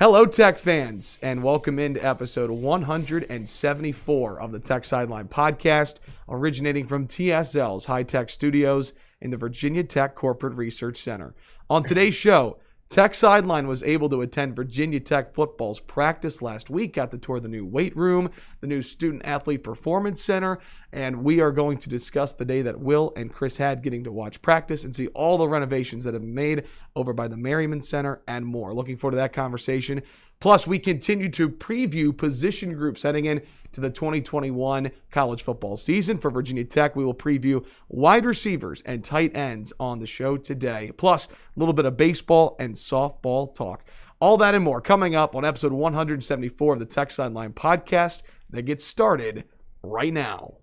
Hello, Tech fans, and welcome into episode 174 of the Tech Sideline podcast, originating from TSL's high-tech studios in the Virginia Tech Corporate Research Center. On today's show, Tech Sideline was able to attend Virginia Tech football's practice last week, got to tour the new weight room, the new student-athlete performance center, and we are going to discuss the day that Will and Chris had getting to watch practice and see all the renovations that have been made over by the Merryman Center and more. Looking forward to that conversation. Plus, we continue to preview position groups heading in to the 2021 college football season. For Virginia Tech, we will preview wide receivers and tight ends on the show today. Plus, a little bit of baseball and softball talk. All that and more coming up on episode 174 of the Tech Sideline podcast that gets started right now.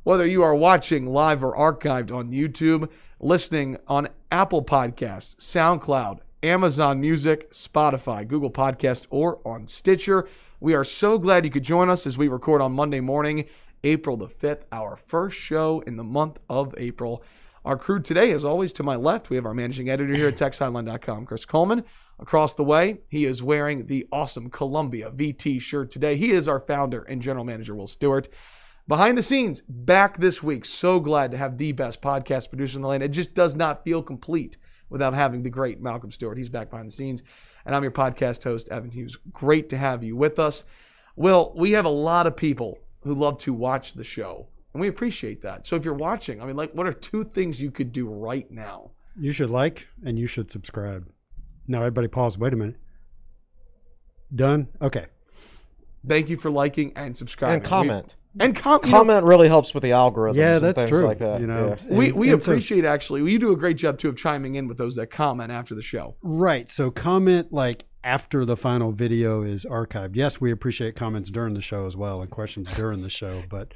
Whether you are watching live or archived on YouTube, listening on Apple Podcasts, SoundCloud, Amazon Music, Spotify, Google Podcasts, or on Stitcher, we are so glad you could join us as we record on Monday morning, April the 5th, our first show in the month of April. Our crew today, as always, to my left, we have our managing editor here at TechSideline.com, Chris Coleman. Across the way, he is wearing the awesome Columbia VT shirt today. He is our founder and general manager, Will Stewart. Behind the scenes, back this week. So glad to have the best podcast producer in the land. It just does not feel complete without having the great Malcolm Stewart. He's back behind the scenes. And I'm your podcast host, Evan Hughes. Great to have you with us. Will, we have a lot of people who love to watch the show, and we appreciate that. So if you're watching, what are two things you could do right now? You should like and you should subscribe. Now, everybody pause. Wait a minute. Done? Okay. Thank you for liking and subscribing. And comment. Comment really helps with the algorithms. Yeah, and that's things true. Like that. You know, yeah. We appreciate actually. You do a great job too of chiming in with those that comment after the show. Right. So comment like after the final video is archived. Yes, we appreciate comments during the show as well and questions during the show, but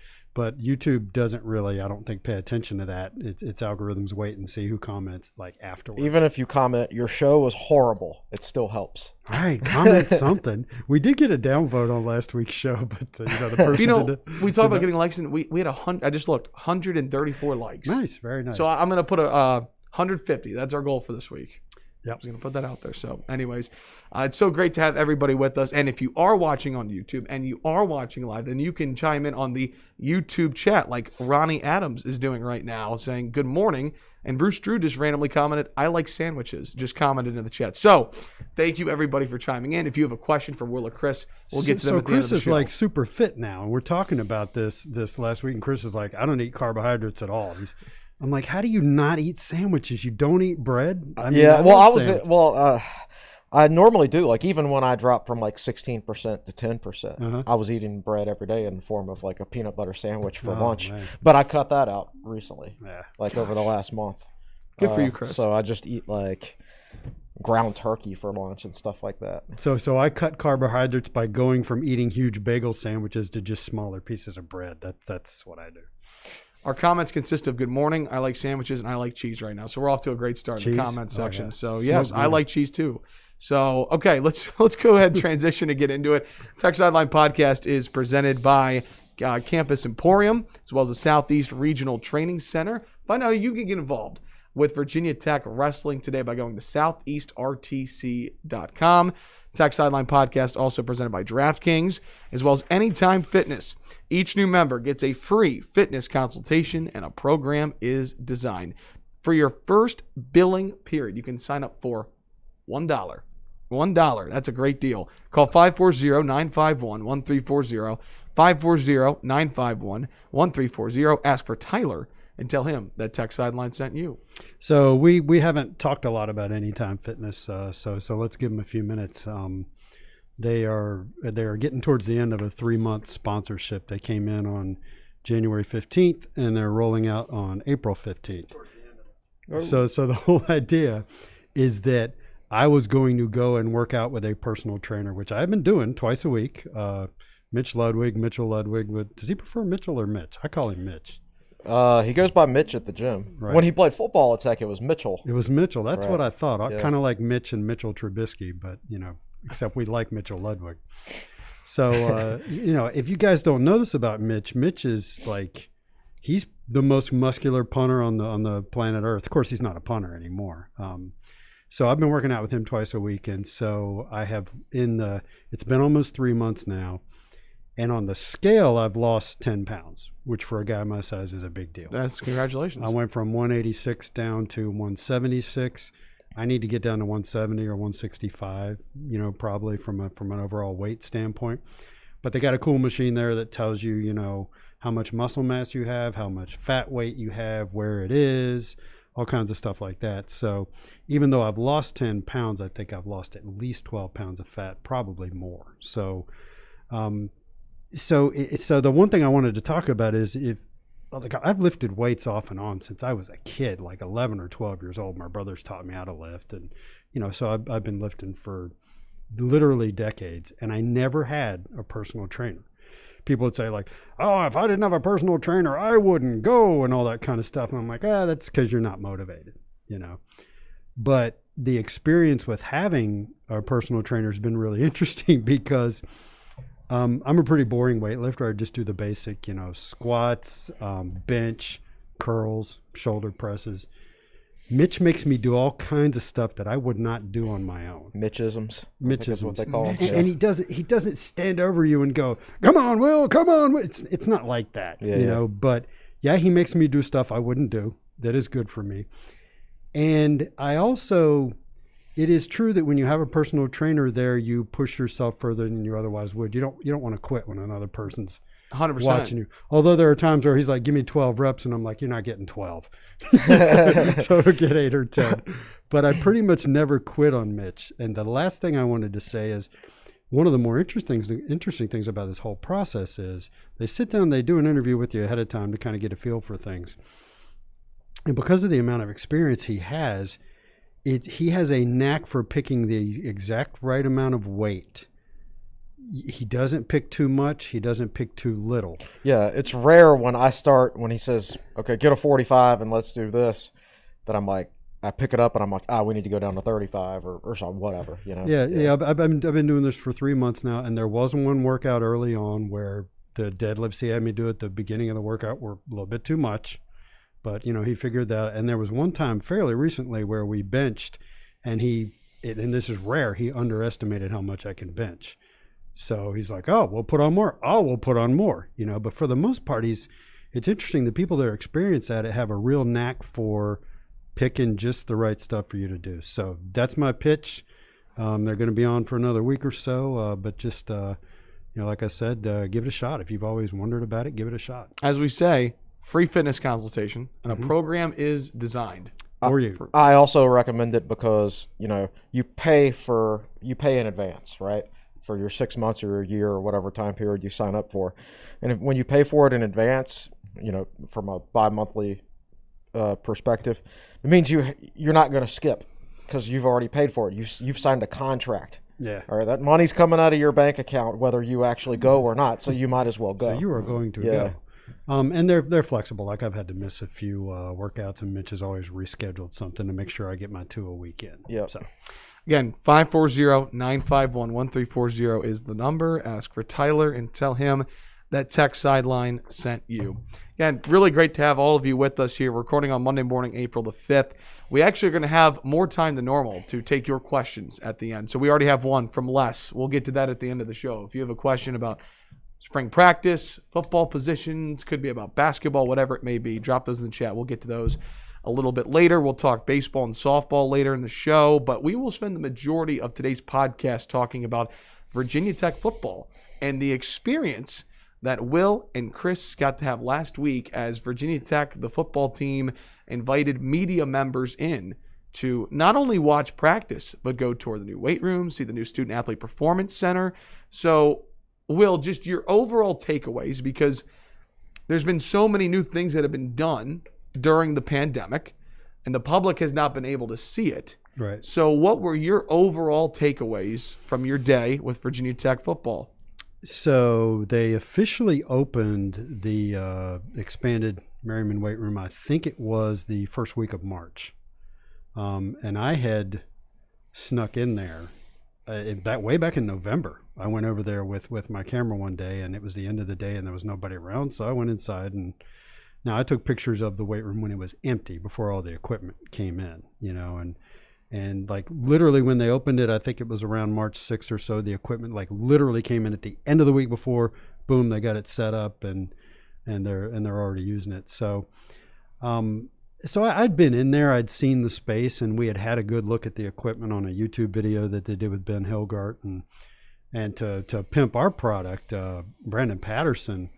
YouTube doesn't really, I don't think, pay attention to that. Its algorithms wait and see who comments like afterwards. Even if you comment, your show was horrible, it still helps. Right, comment something. We did get a downvote on last week's show, but the person we talked about getting likes, and we had 100. I just looked, 134 likes. Nice, very nice. So I'm going to put 150. That's our goal for this week. Yep. I was going to put that out there. So anyways, it's so great to have everybody with us. And if you are watching on YouTube and you are watching live, then you can chime in on the YouTube chat like Ronnie Adams is doing right now, saying good morning. And Bruce Drew just randomly commented, I like sandwiches, just commented in the chat. So thank you, everybody, for chiming in. If you have a question for Will or Chris, we'll get to them at the end of the show. So Chris is like super fit now. And we're talking about this last week. And Chris is like, I don't eat carbohydrates at all. I'm like, how do you not eat sandwiches? You don't eat bread? I normally do. Like even when I dropped from like 16% to 10%, I was eating bread every day in the form of like a peanut butter sandwich for lunch. Man. But I cut that out recently, over the last month. Good for you, Chris. So I just eat like ground turkey for lunch and stuff like that. So I cut carbohydrates by going from eating huge bagel sandwiches to just smaller pieces of bread. That's what I do. Our comments consist of good morning, I like sandwiches, and I like cheese right now. So we're off to a great start in the comment section. Yeah. So yes, I like cheese too. So, okay, let's go ahead and transition and get into it. Tech Sideline Podcast is presented by Campus Emporium, as well as the Southeast Regional Training Center. Find out how you can get involved with Virginia Tech Wrestling today by going to southeastrtc.com. Tech Sideline Podcast also presented by DraftKings, as well as Anytime Fitness. Each new member gets a free fitness consultation, and a program is designed. For your first billing period, you can sign up for $1. $1. That's a great deal. Call 540-951-1340, 540-951-1340. Ask for Tyler and tell him that Tech Sideline sent you. So we haven't talked a lot about Anytime Fitness, so let's give them a few minutes. They are getting towards the end of a 3-month sponsorship. They came in on January 15th, and they're rolling out on April 15th. So the whole idea is that I was going to go and work out with a personal trainer, which I've been doing twice a week. Mitchell Ludwig. But does he prefer Mitchell or Mitch? I call him Mitch. He goes by Mitch at the gym. Right. When he played football at Tech, it was Mitchell. It was Mitchell. That's right. What I thought. I kind of like Mitch and Mitchell Trubisky, but, except we like Mitchell Ludwig. So, if you guys don't know this about Mitch is like, he's the most muscular punter on the planet Earth. Of course, he's not a punter anymore. So I've been working out with him twice a week. And so I have it's been almost 3 months now. And on the scale, I've lost 10 pounds, which for a guy my size is a big deal. That's congratulations. I went from 186 down to 176. I need to get down to 170 or 165, probably from an overall weight standpoint. But they got a cool machine there that tells you, how much muscle mass you have, how much fat weight you have, where it is, all kinds of stuff like that. So even though I've lost 10 pounds, I think I've lost at least 12 pounds of fat, probably more. So the one thing I wanted to talk about is I've lifted weights off and on since I was a kid, like 11 or 12 years old. My brothers taught me how to lift, and so I've been lifting for literally decades, and I never had a personal trainer. People would say like, "Oh, if I didn't have a personal trainer, I wouldn't go," and all that kind of stuff. And I'm like, that's because you're not motivated, But the experience with having a personal trainer has been really interesting because I'm a pretty boring weightlifter. I just do the basic, squats, bench, curls, shoulder presses. Mitch makes me do all kinds of stuff that I would not do on my own. Mitchisms. Is what they call them. And he doesn't stand over you and go, "Come on, Will, come on." It's not like that, But he makes me do stuff I wouldn't do. That is good for me. And it is true that when you have a personal trainer there, you push yourself further than you otherwise would. You don't want to quit when another person's 100% watching you. Although there are times where he's like, "Give me 12 reps," and I'm like, "You're not getting 12." so get 8 or 10. But I pretty much never quit on Mitch. And the last thing I wanted to say is one of the more interesting things about this whole process is they sit down, they do an interview with you ahead of time to kind of get a feel for things. And because of the amount of experience he has a knack for picking the exact right amount of weight. He doesn't pick too much. He doesn't pick too little. Yeah, it's rare when he says, "Okay, get a 45 and let's do this," that I'm like, I pick it up and I'm like, we need to go down to 35 or something, whatever, Yeah. I've been doing this for 3 months now, and there was one workout early on where the deadlifts he had me do at the beginning of the workout were a little bit too much. But, he figured that. And there was one time fairly recently where we benched, and and this is rare, he underestimated how much I can bench. So he's like, "Oh, we'll put on more." "Oh, we'll put on more." But for the most part, it's interesting. The people that are experienced at it have a real knack for picking just the right stuff for you to do. So that's my pitch. They're going to be on for another week or so. But just, like I said, give it a shot. If you've always wondered about it, give it a shot. As we say, free fitness consultation, and a program is designed for you. I also recommend it because, you pay in advance, right? For your 6 months or a year or whatever time period you sign up for. And when you pay for it in advance, from a bi-monthly perspective, it means you're not going to skip because you've already paid for it. You've signed a contract. Yeah. All right, that money's coming out of your bank account whether you actually go or not, so you might as well go. So you are going to go. And they're flexible. Like I've had to miss a few workouts, and Mitch has always rescheduled something to make sure I get my 2 a week in. Yeah. So again, 540-951-1340 is the number. Ask for Tyler and tell him that Tech Sideline sent you. Again, really great to have all of you with us here. We're recording on Monday morning, April the 5th. We actually are going to have more time than normal to take your questions at the end. So we already have one from Les. We'll get to that at the end of the show. If you have a question about spring practice, football positions, could be about basketball, whatever it may be, drop those in the chat. We'll get to those a little bit later. We'll talk baseball and softball later in the show, but we will spend the majority of today's podcast talking about Virginia Tech football and the experience that Will and Chris got to have last week as Virginia Tech, the football team, invited media members in to not only watch practice, but go tour the new weight room, see the new Student Athlete Performance Center. So, Will, just your overall takeaways, because there's been so many new things that have been done during the pandemic, and the public has not been able to see it. Right. So what were your overall takeaways from your day with Virginia Tech football? So they officially opened the expanded Merryman weight room. I think it was the first week of March, and I had snuck in there that way back in November. I went over there with my camera one day, and it was the end of the day, and there was nobody around. So I went inside, and now I took pictures of the weight room when it was empty before all the equipment came in, and like literally when they opened it, I think it was around March 6th or so. The equipment like literally came in at the end of the week before. Boom, they got it set up, and they're already using it. So, so I'd been in there, I'd seen the space, and we had a good look at the equipment on a YouTube video that they did with Ben Hilgart, and to pimp our product, Brandon Patterson,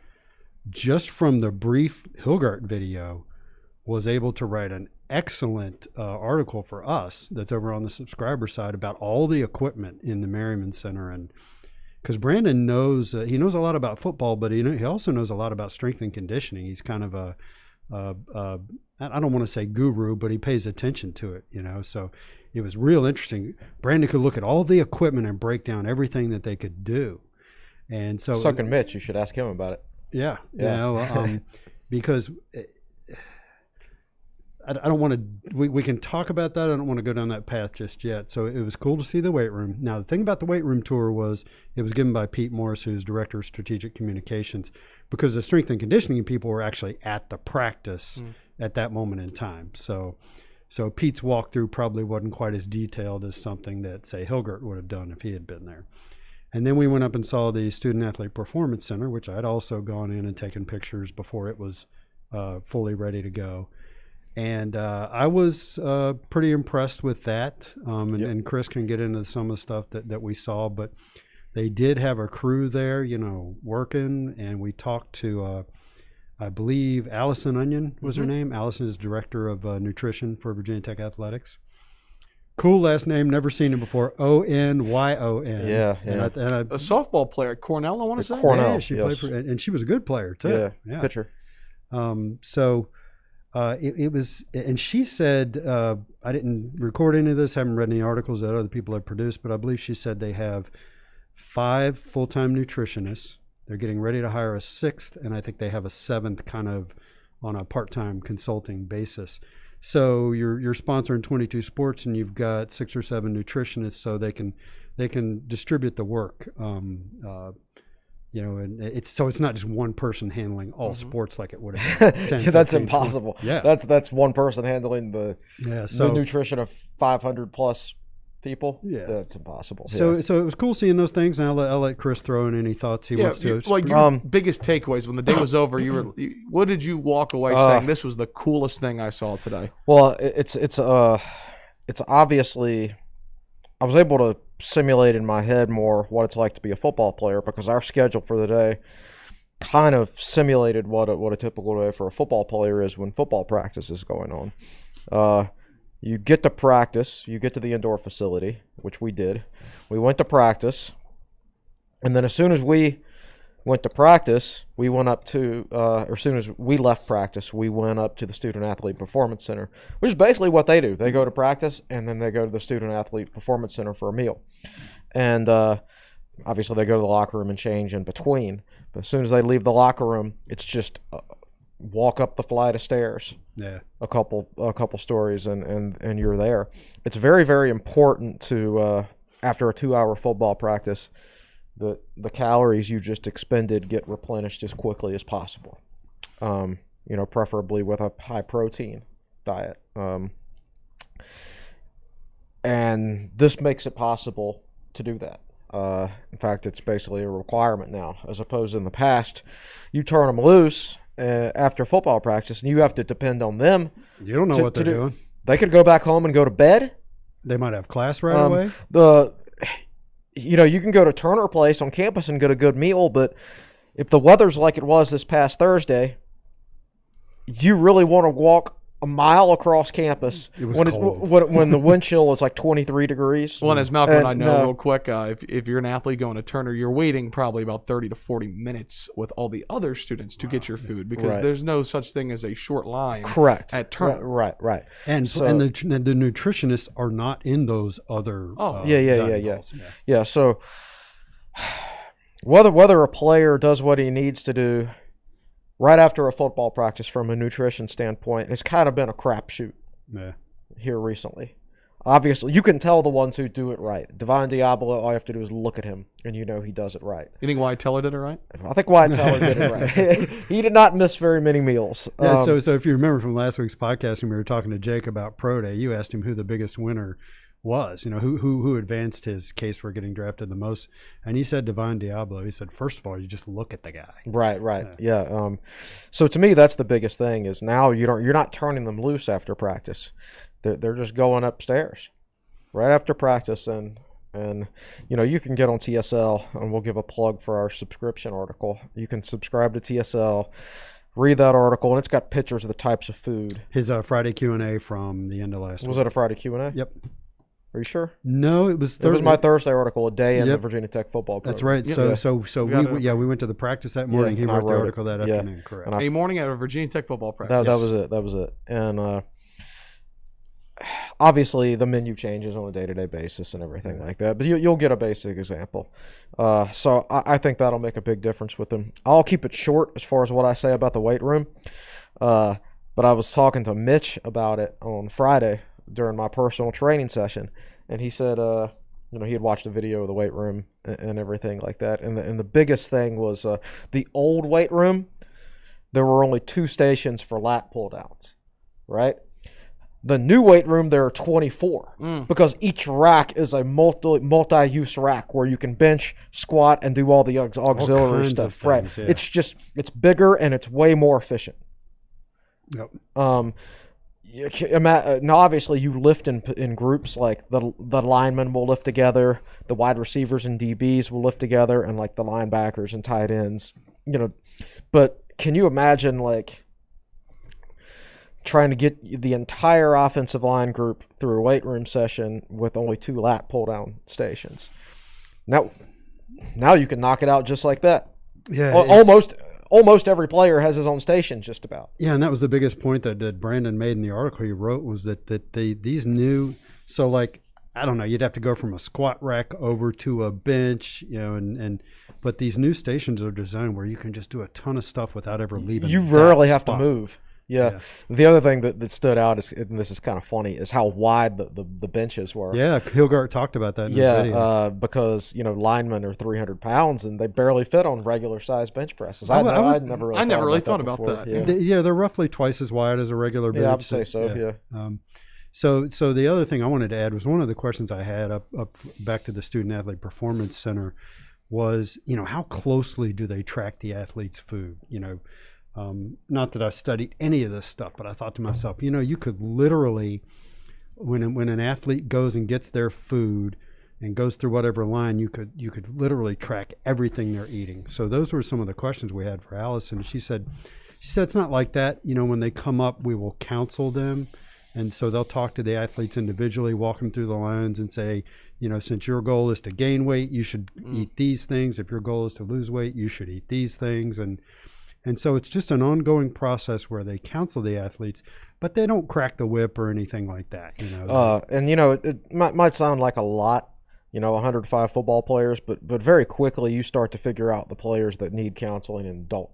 just from the brief Hilgart video, was able to write an excellent article for us that's over on the subscriber side about all the equipment in the Merryman Center. And because Brandon knows, he knows a lot about football, but he also knows a lot about strength and conditioning. He's kind of I don't want to say guru, but he pays attention to it, so it was real interesting. Brandon could look at all the equipment and break down everything that they could do. And so Sucking Mitch, you should ask him about it. Yeah. Because I don't want to, we can talk about that. I don't want to go down that path just yet. So it was cool to see the weight room. Now, the thing about the weight room tour was it was given by Pete Morris, who's Director of Strategic Communications, because the strength and conditioning people were actually at the practice at that moment in time. So Pete's walkthrough probably wasn't quite as detailed as something that, say, Hilgart would have done if he had been there. And then we went up and saw the Student Athlete Performance Center, which I'd also gone in and taken pictures before it was fully ready to go. And I was pretty impressed with that. And Chris can get into some of the stuff that we saw, but they did have a crew there, working. And we talked to, I believe, Allison Onion was her name. Allison is Director of Nutrition for Virginia Tech Athletics. Cool last name, never seen it before. Onyon. Yeah. And a softball player at Cornell, I want to say. Cornell, yeah, she played for, and she was a good player too. Yeah. Pitcher. It was, and she said, I didn't record any of this, haven't read any articles that other people have produced, but I believe she said they have 5 full-time nutritionists. They're getting ready to hire a 6th, and I think they have a 7th kind of on a part-time consulting basis. So you're sponsoring 22 sports, and you've got 6 or 7 nutritionists, so they can distribute the work. And it's not just one person handling all sports like it would have been 10, that's 15, impossible. 20. Yeah, that's one person handling the nutrition of 500 plus people. Yeah, that's impossible. So it was cool seeing those things, and I'll let Chris throw in any thoughts he wants to. Like your biggest takeaways when the day was over, what did you walk away saying? This was the coolest thing I saw today. Well, it's obviously I was able to simulate in my head more what it's like to be a football player, because our schedule for the day kind of simulated what a typical day for a football player is when football practice is going on. You get to practice, you get to the indoor facility, which we did. We went to practice, and then as soon as we went to practice, we went up to, or as soon as we left practice, we went up to the Student Athlete Performance Center, which is basically what they do. They go to practice, and then they go to the Student Athlete Performance Center for a meal. And obviously they go to the locker room and change in between. But as soon as they leave the locker room, it's just walk up the flight of stairs. Yeah. A couple stories, and you're there. It's very, very important to, after a 2-hour football practice, the calories you just expended get replenished as quickly as possible. Preferably with a high protein diet. And this makes it possible to do that. In fact, it's basically a requirement now, as opposed to in the past, you turn them loose after football practice, and you have to depend on them. You don't know what they're doing. They could go back home and go to bed. They might have class right away. You can go to Turner Place on campus and get a good meal, but if the weather's like it was this past Thursday, you really want to walk a mile across campus when the wind chill is like 23 degrees. Well, and as Malcolm and I know, real quick, if you're an athlete going to Turner, you're waiting probably about 30 to 40 minutes with all the other students to get your food, because there's no such thing as a short line. Correct. At Turner. Right. And the nutritionists are not in those other. Yeah. So whether a player does what he needs to do right after a football practice from a nutrition standpoint has kind of been a crapshoot here recently. Obviously, you can tell the ones who do it right. Devon Diablo, all you have to do is look at him, and you know he does it right. You think Wyatt Teller did it right? I think Wyatt Teller did it right. He did not miss very many meals. Yeah, so if you remember from last week's podcast, when we were talking to Jake about Pro Day, you asked him who the biggest winner was. You know, who advanced his case for getting drafted the most, and he said Devon Diablo. He said, first of all, you just look at the guy. Right. Yeah. So to me, that's the biggest thing is now you're not turning them loose after practice. They're just going upstairs right after practice, and you know, you can get on TSL, and we'll give a plug for our subscription article. You can subscribe to TSL, read that article, and it's got pictures of the types of food. His Friday Q&A from the end of last week. Was it a Friday Q&A? Yep. Are you sure? No, it was Thursday. It was my Thursday article, a day in the Virginia Tech football program. That's right. So we went to the practice that morning. He wrote the article that afternoon. Correct. A morning at a Virginia Tech football practice. That was it. And obviously the menu changes on a day-to-day basis and everything like that, but you'll get a basic example. So I think that'll make a big difference with them. I'll keep it short as far as what I say about the weight room, but I was talking to Mitch about it on Friday during my personal training session, and he said you know, he had watched a video of the weight room and everything like that, and the biggest thing was the old weight room, there were only 2 stations for lat pull downs, right? The new weight room, there are 24 because each rack is a multi-use rack where you can bench, squat, and do all the auxiliary stuff. Right? Yeah. It's bigger and it's way more efficient. Yep. Now, obviously, you lift in groups. Like the linemen will lift together, the wide receivers and DBs will lift together, and like the linebackers and tight ends. You know, but can you imagine like trying to get the entire offensive line group through a weight room session with only 2 lat pull down stations? Now you can knock it out just like that. Yeah, almost every player has his own station, just about. Yeah, and that was the biggest point that Brandon made in the article he wrote was that these new, so like, I don't know, you'd have to go from a squat rack over to a bench, you know, but these new stations are designed where you can just do a ton of stuff without ever leaving. You rarely have to move. Yeah. The other thing that stood out is, and this is kind of funny, is how wide the benches were. Yeah, Hilgart talked about that in his video. Because, you know, linemen are 300 pounds and they barely fit on regular size bench presses. I never really thought about that. Yeah, they're roughly twice as wide as a regular bench. Yeah, I would say so, yeah. So the other thing I wanted to add was one of the questions I had up back to the Student Athlete Performance Center was, you know, how closely do they track the athlete's food? You know, not that I've studied any of this stuff, but I thought to myself, you know, you could literally, when an athlete goes and gets their food and goes through whatever line, you could literally track everything they're eating. So those were some of the questions we had for Allison. She said it's not like that. You know, when they come up, we will counsel them. And so they'll talk to the athletes individually, walk them through the lines and say, you know, since your goal is to gain weight, you should eat these things. If your goal is to lose weight, you should eat these things. And so it's just an ongoing process where they counsel the athletes, but they don't crack the whip or anything like that. You know. And you know, it might sound like a lot, you know, 105 football players, but very quickly you start to figure out the players that need counseling and don't.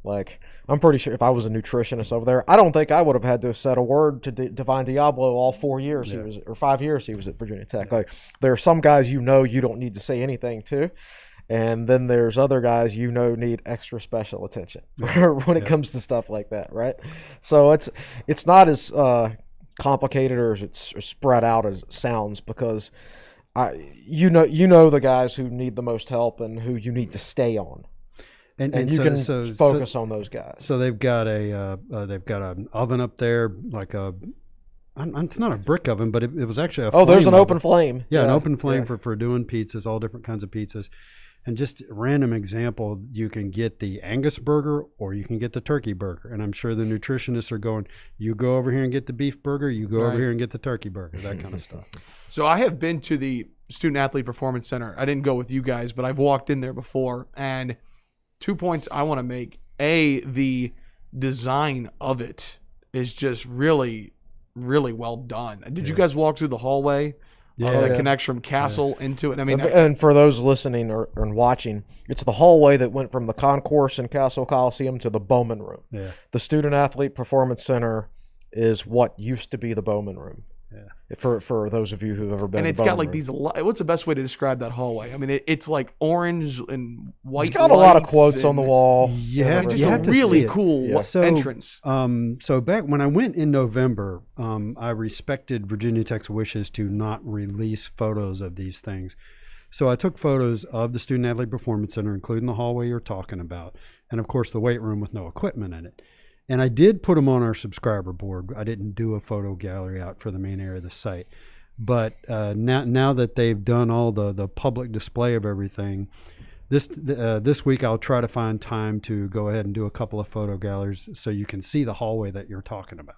Like, I'm pretty sure if I was a nutritionist over there, I don't think I would have had to have said a word to Devon Diablo all 4 years he was, or 5 years he was at Virginia Tech. Like, there are some guys you know you don't need to say anything to. And then there's other guys you know need extra special attention when it comes to stuff like that, right? So it's not as complicated or as it's spread out as it sounds, because you know the guys who need the most help and who you need to stay on, and you can focus on those guys. So they've got an oven up there, like it's not a brick oven, but it was actually a flame there's an oven. Open flame. Yeah, an open flame for doing pizzas, all different kinds of pizzas. And just random example, you can get the Angus burger or you can get the turkey burger. And I'm sure the nutritionists are going, you go over here and get the beef burger, you go over here and get the turkey burger, that kind of stuff. So I have been to the Student Athlete Performance Center. I didn't go with you guys, but I've walked in there before. And 2 points I want to make. A, the design of it is just really, really well done. Did you guys walk through the hallway that connects from Castle into it. I mean, and for those listening or watching, it's the hallway that went from the concourse in Castle Coliseum to the Bowman Room. Yeah. The Student Athlete Performance Center is what used to be the Bowman Room. Yeah. For those of you who've ever been, and it's to got Bowman like Room. these. What's the best way to describe that hallway? I mean, it's like orange and white. It's got a lot of lights quotes on the wall. Yeah, just you a have to really see it. cool entrance. So back when I went in November, I respected Virginia Tech's wishes to not release photos of these things. So I took photos of the Student Athlete Performance Center, including the hallway you're talking about, and of course the weight room with no equipment in it. And I did put them on our subscriber board. I didn't do a photo gallery out for the main area of the site. But now that they've done all the public display of everything, this week I'll try to find time to go ahead and do a couple of photo galleries so you can see the hallway that you're talking about.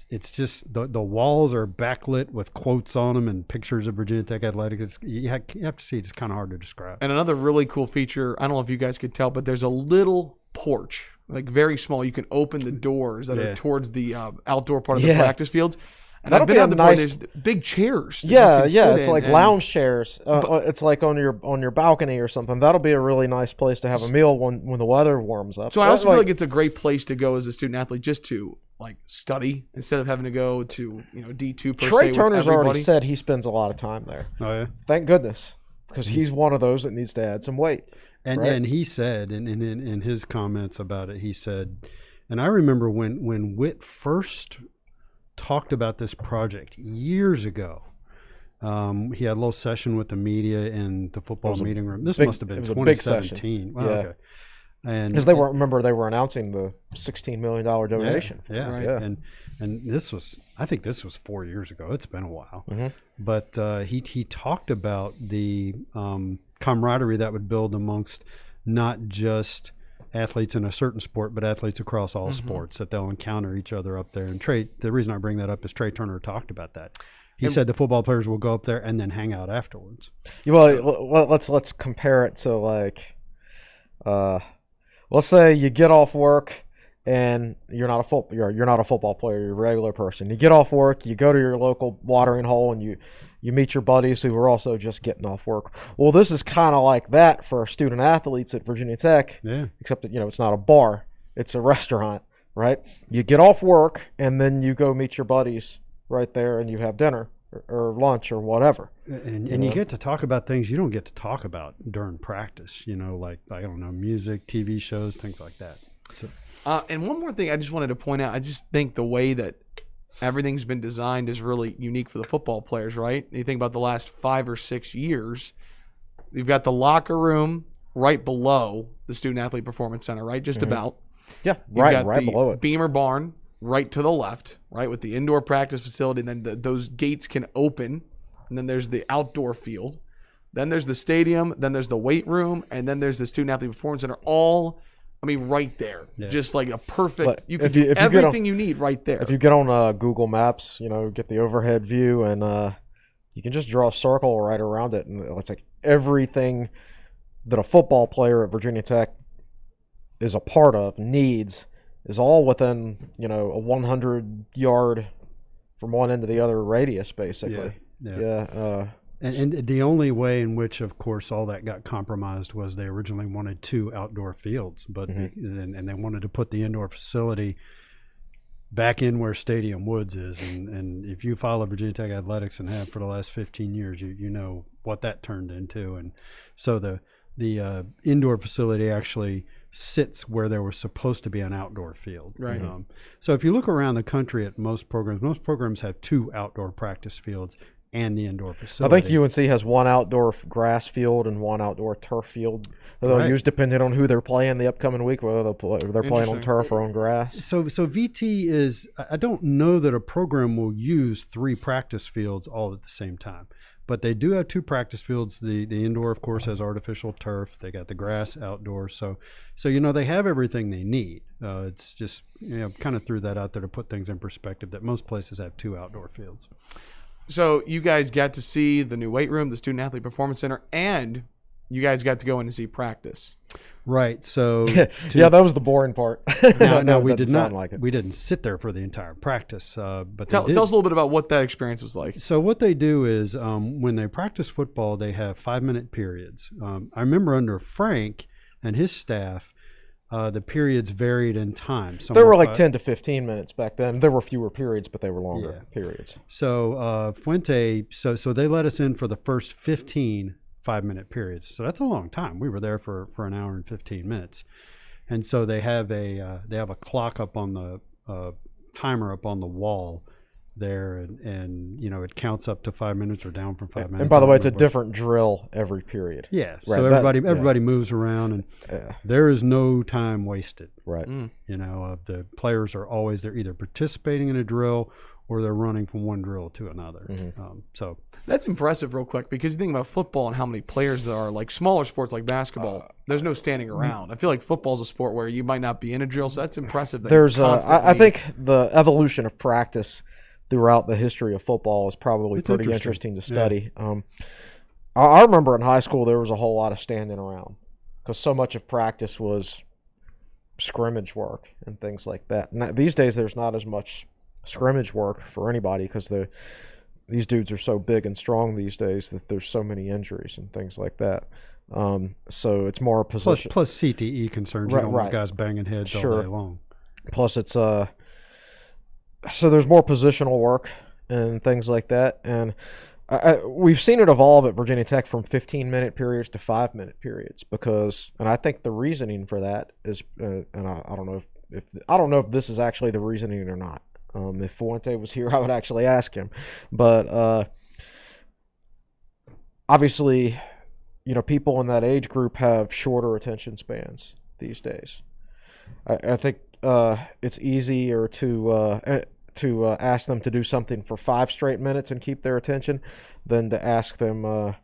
It's just the walls are backlit with quotes on them and pictures of Virginia Tech athletics. You have to see it. It's kind of hard to describe. And another really cool feature, I don't know if you guys could tell, but there's a little porch, like very small. You can open the doors that are towards the outdoor part of the practice fields. And That'll I've been be on a the point, nice- there's big chairs. that Yeah, you can sit it's in, like and- lounge chairs. It's like on your balcony or something. That'll be a really nice place to have a meal when the weather warms up. So I also feel like it's a great place to go as a student athlete just to like study instead of having to go to D2 per se. Trey with Turner's already everybody. said he spends a lot of time there. Oh yeah. Thank goodness, because he's one of those that needs to add some weight. And he said, in his comments about it, he said, and I remember when Witt first talked about this project years ago. He had a little session with the media in the football meeting room. This must have been 2017. Wow, okay. And because they were announcing the $16 million donation. Yeah, Right. And this was, I think this was 4 years ago. It's been a while. Mm-hmm. But he talked about the camaraderie that would build amongst not just athletes in a certain sport, but athletes across all sports, that they'll encounter each other up there. And the reason I bring that up is Trey Turner talked about that. He said the football players will go up there and then hang out afterwards. Well, let's compare it to like, let's say you get off work and you're not a football player, you're a regular person. You get off work, you go to your local watering hole, and you meet your buddies who are also just getting off work. Well, this is kind of like that for student athletes at Virginia Tech, except that it's not a bar, it's a restaurant, right? You get off work and then you go meet your buddies right there, and you have dinner or lunch or whatever. And you get to talk about things you don't get to talk about during practice, like I don't know, music, TV shows, things like that. So. And one more thing I just wanted to point out, I just think the way that everything's been designed is really unique for the football players, right? You think about the last 5 or 6 years, you've got the locker room right below the Student Athlete Performance Center, right? Just about. Yeah, You've got right the below it. Beamer Barn right to the left, right, with the indoor practice facility, and then those gates can open, and then there's the outdoor field. Then there's the stadium, then there's the weight room, and then there's the Student Athlete Performance Center, all right there. Yeah. Just like a perfect, but you can do everything you need right there. If you get on Google Maps, get the overhead view, and you can just draw a circle right around it, and it's like everything that a football player at Virginia Tech is a part of, needs, is all within, a 100-yard from one end to the other radius, basically. Yeah. And the only way in which, of course, all that got compromised was they originally wanted 2 outdoor fields, but and they wanted to put the indoor facility back in where Stadium Woods is. And if you follow Virginia Tech athletics and have for the last 15 years, you know what that turned into. And so the indoor facility actually sits where there was supposed to be an outdoor field. Right. So if you look around the country at most programs have 2 outdoor practice fields and the indoor facility. I think UNC has 1 outdoor grass field and 1 outdoor turf field that they'll use depending on who they're playing the upcoming week, whether they're playing on turf or on grass. So VT is, I don't know that a program will use 3 practice fields all at the same time, but they do have 2 practice fields. The indoor, of course, has artificial turf. They got the grass outdoor. So they have everything they need. It's just, kind of threw that out there to put things in perspective that most places have 2 outdoor fields. So you guys got to see the new weight room, the Student Athlete Performance Center, and you guys got to go in and see practice. Right. So Yeah, that was the boring part. no, we did not. Like it. We didn't sit there for the entire practice. But Tell us a little bit about what that experience was like. So what they do is when they practice football, they have 5-minute periods. I remember under Frank and his staff, the periods varied in time. They were like 10 to 15 minutes back then. There were fewer periods, but they were longer periods. So Fuente, so they let us in for the first 15 5-minute periods. So that's a long time. We were there for an hour and 15 minutes. And so they have a clock up on the timer up on the wall there, and it counts up to 5 minutes or down from 5 minutes. And by the way, it's a different drill every period. Yeah. Right. So everybody moves around, and there is no time wasted. Right. The players are always, they're either participating in a drill or they're running from one drill to another. So that's impressive real quick, because you think about football and how many players there are. Like smaller sports like basketball, there's no standing around. I feel like football's a sport where you might not be in a drill, so that's impressive. That I think the evolution of practice throughout the history of football is probably pretty interesting to study. Yeah. I remember in high school there was a whole lot of standing around because so much of practice was scrimmage work and things like that. Now, these days there's not as much scrimmage work for anybody because these dudes are so big and strong these days that there's so many injuries and things like that. So it's more position. Plus CTE concerns. You don't want guys banging heads all day long. Plus it's so there's more positional work and things like that. And we've seen it evolve at Virginia Tech from 15-minute periods to 5-minute periods and I think the reasoning for that is, and I don't know if this is actually the reasoning or not. If Fuente was here, I would actually ask him. But obviously, people in that age group have shorter attention spans these days. I think it's easier to ask them to do something for 5 straight minutes and keep their attention than to ask them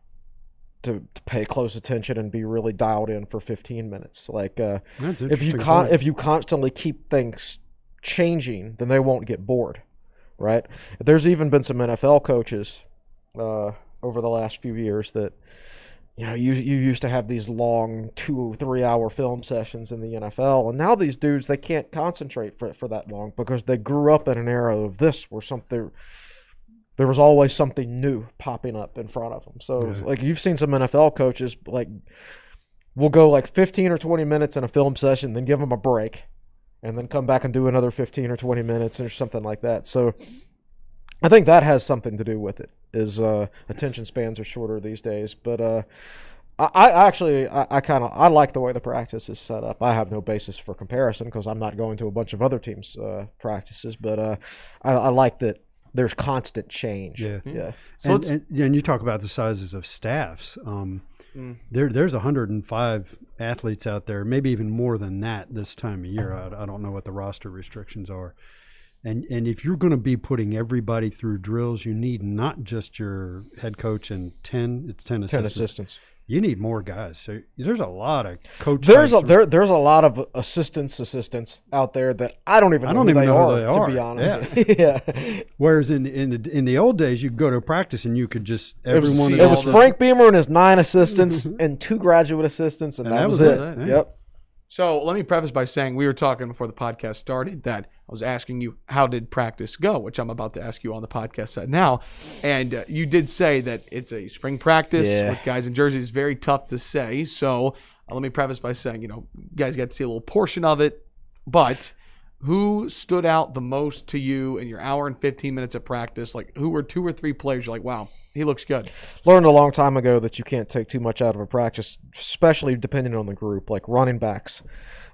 to pay close attention and be really dialed in for 15 minutes. Like if you constantly keep things changing, then they won't get bored, right? There's even been some NFL coaches over the last few years that you used to have these long 2-3 hour film sessions in the NFL, and now these dudes, they can't concentrate for that long because they grew up in an era of this where there was always something new popping up in front of them. So like you've seen some NFL coaches like will go like 15 or 20 minutes in a film session, then give them a break and then come back and do another 15 or 20 minutes or something like that. So I think that has something to do with it, is attention spans are shorter these days. But I like the way the practice is set up. I have no basis for comparison because I'm not going to a bunch of other teams' practices, but I like that there's constant change. Yeah. So and you talk about the sizes of staffs. There's 105 athletes out there, maybe even more than that this time of year. I don't know what the roster restrictions are. And if you're going to be putting everybody through drills, you need not just your head coach and 10 assistants. You need more guys. So there's a lot of coaches. There's a lot of assistants out there that I don't even know who they are, to be honest. Yeah. Whereas in the old days, you could go to practice and you could just it was Frank Beamer and his 9 assistants and 2 graduate assistants, and that was it. Yeah. Yep. So let me preface by saying we were talking before the podcast started that I was asking you, how did practice go, which I'm about to ask you on the podcast set now. And you did say that it's a spring practice with guys in jerseys. It's very tough to say. So let me preface by saying, guys got to see a little portion of it. But who stood out the most to you in your hour and 15 minutes of practice? Like, who were 2 or 3 players you're like, wow, he looks good? Learned a long time ago that you can't take too much out of a practice, especially depending on the group. Like running backs,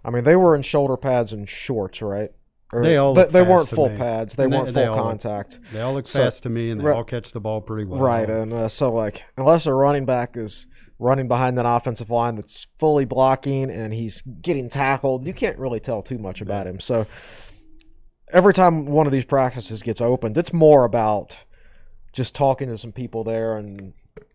I mean, they were in shoulder pads and shorts, right? They weren't full pads. They weren't full contact. They all look fast to me, and they all catch the ball pretty well. Right, and so like unless a running back is running behind an offensive line that's fully blocking and he's getting tackled, you can't really tell too much about him. So every time one of these practices gets opened, it's more about just talking to some people there and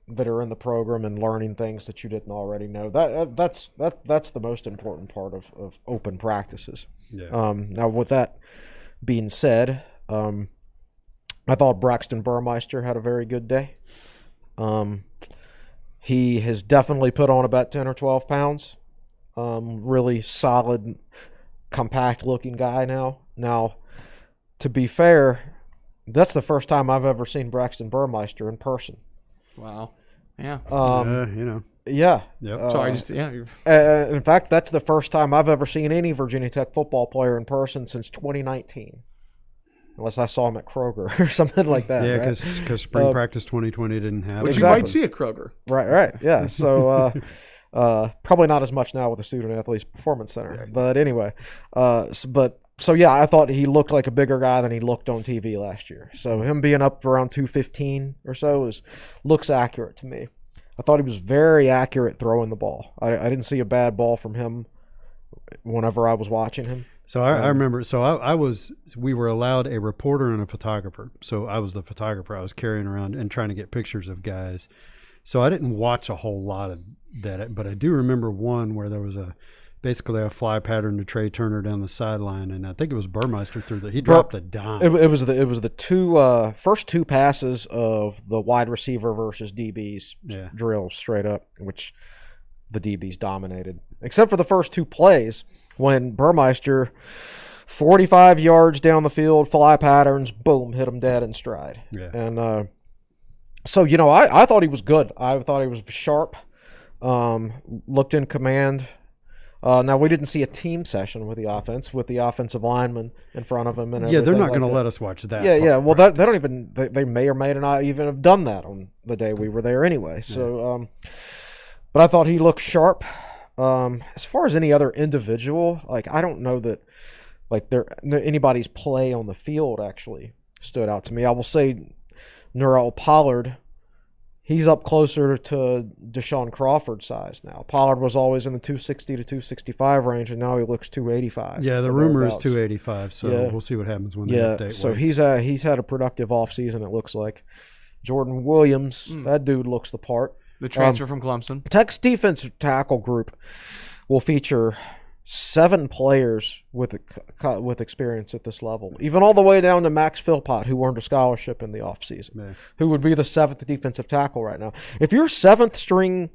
that are in the program and learning things that you didn't already know. That's the most important part of open practices. Yeah. Now, with that being said, I thought Braxton Burmeister had a very good day. He has definitely put on about 10 or 12 pounds really solid, compact-looking guy now. Now, to be fair, that's the first time I've ever seen Braxton Burmeister in person. Wow. Yeah. Yeah. Yep. Sorry, in fact, that's the first time I've ever seen any Virginia Tech football player in person since 2019. Unless I saw him at Kroger or something like that. Yeah, because spring practice 2020 didn't happen. Which Exactly. you might see at Kroger. Right. Yeah. So probably not as much now with the Student Athletes Performance Center. Yeah. But anyway, so yeah, I thought he looked like a bigger guy than he looked on TV last year. So him being up around 215 or so looks accurate to me. I thought he was very accurate throwing the ball. I didn't see a bad ball from him whenever I was watching him. So I remember. So we were allowed a reporter and a photographer. So I was the photographer. I was carrying around and trying to get pictures of guys. So I didn't watch a whole lot of that, but I do remember one where there was basically a fly pattern to Trey Turner down the sideline, and I think it was Burmeister he dropped a dime. It was the first two passes of the wide receiver versus DBs drill straight up, which the DBs dominated, except for the first two plays when Burmeister, 45 yards down the field, fly patterns, boom, hit him dead in stride. Yeah. And so, I thought he was good. I thought he was sharp, looked in command. Now, we didn't see a team session with the offense, with the offensive lineman in front of him. And yeah, they're not like going to let us watch that. Yeah. Well, they don't even. They may or may not even have done that on the day we were there anyway. So, but I thought he looked sharp. As far as any other individual, I don't know that anybody's play on the field actually stood out to me. I will say, Norrell Pollard. He's up closer to Deshaun Crawford's size now. Pollard was always in the 260 to 265 range, and now he looks 285. Yeah, the rumor is 285, so we'll see what happens when they update. So weights. he's had a productive offseason, it looks like. Jordan Williams, that dude looks the part. The transfer from Clemson. Tech's defensive tackle group will feature 7 players with experience at this level, even all the way down to Max Philpott, who earned a scholarship in the offseason, who would be the 7th defensive tackle right now. If you're 7th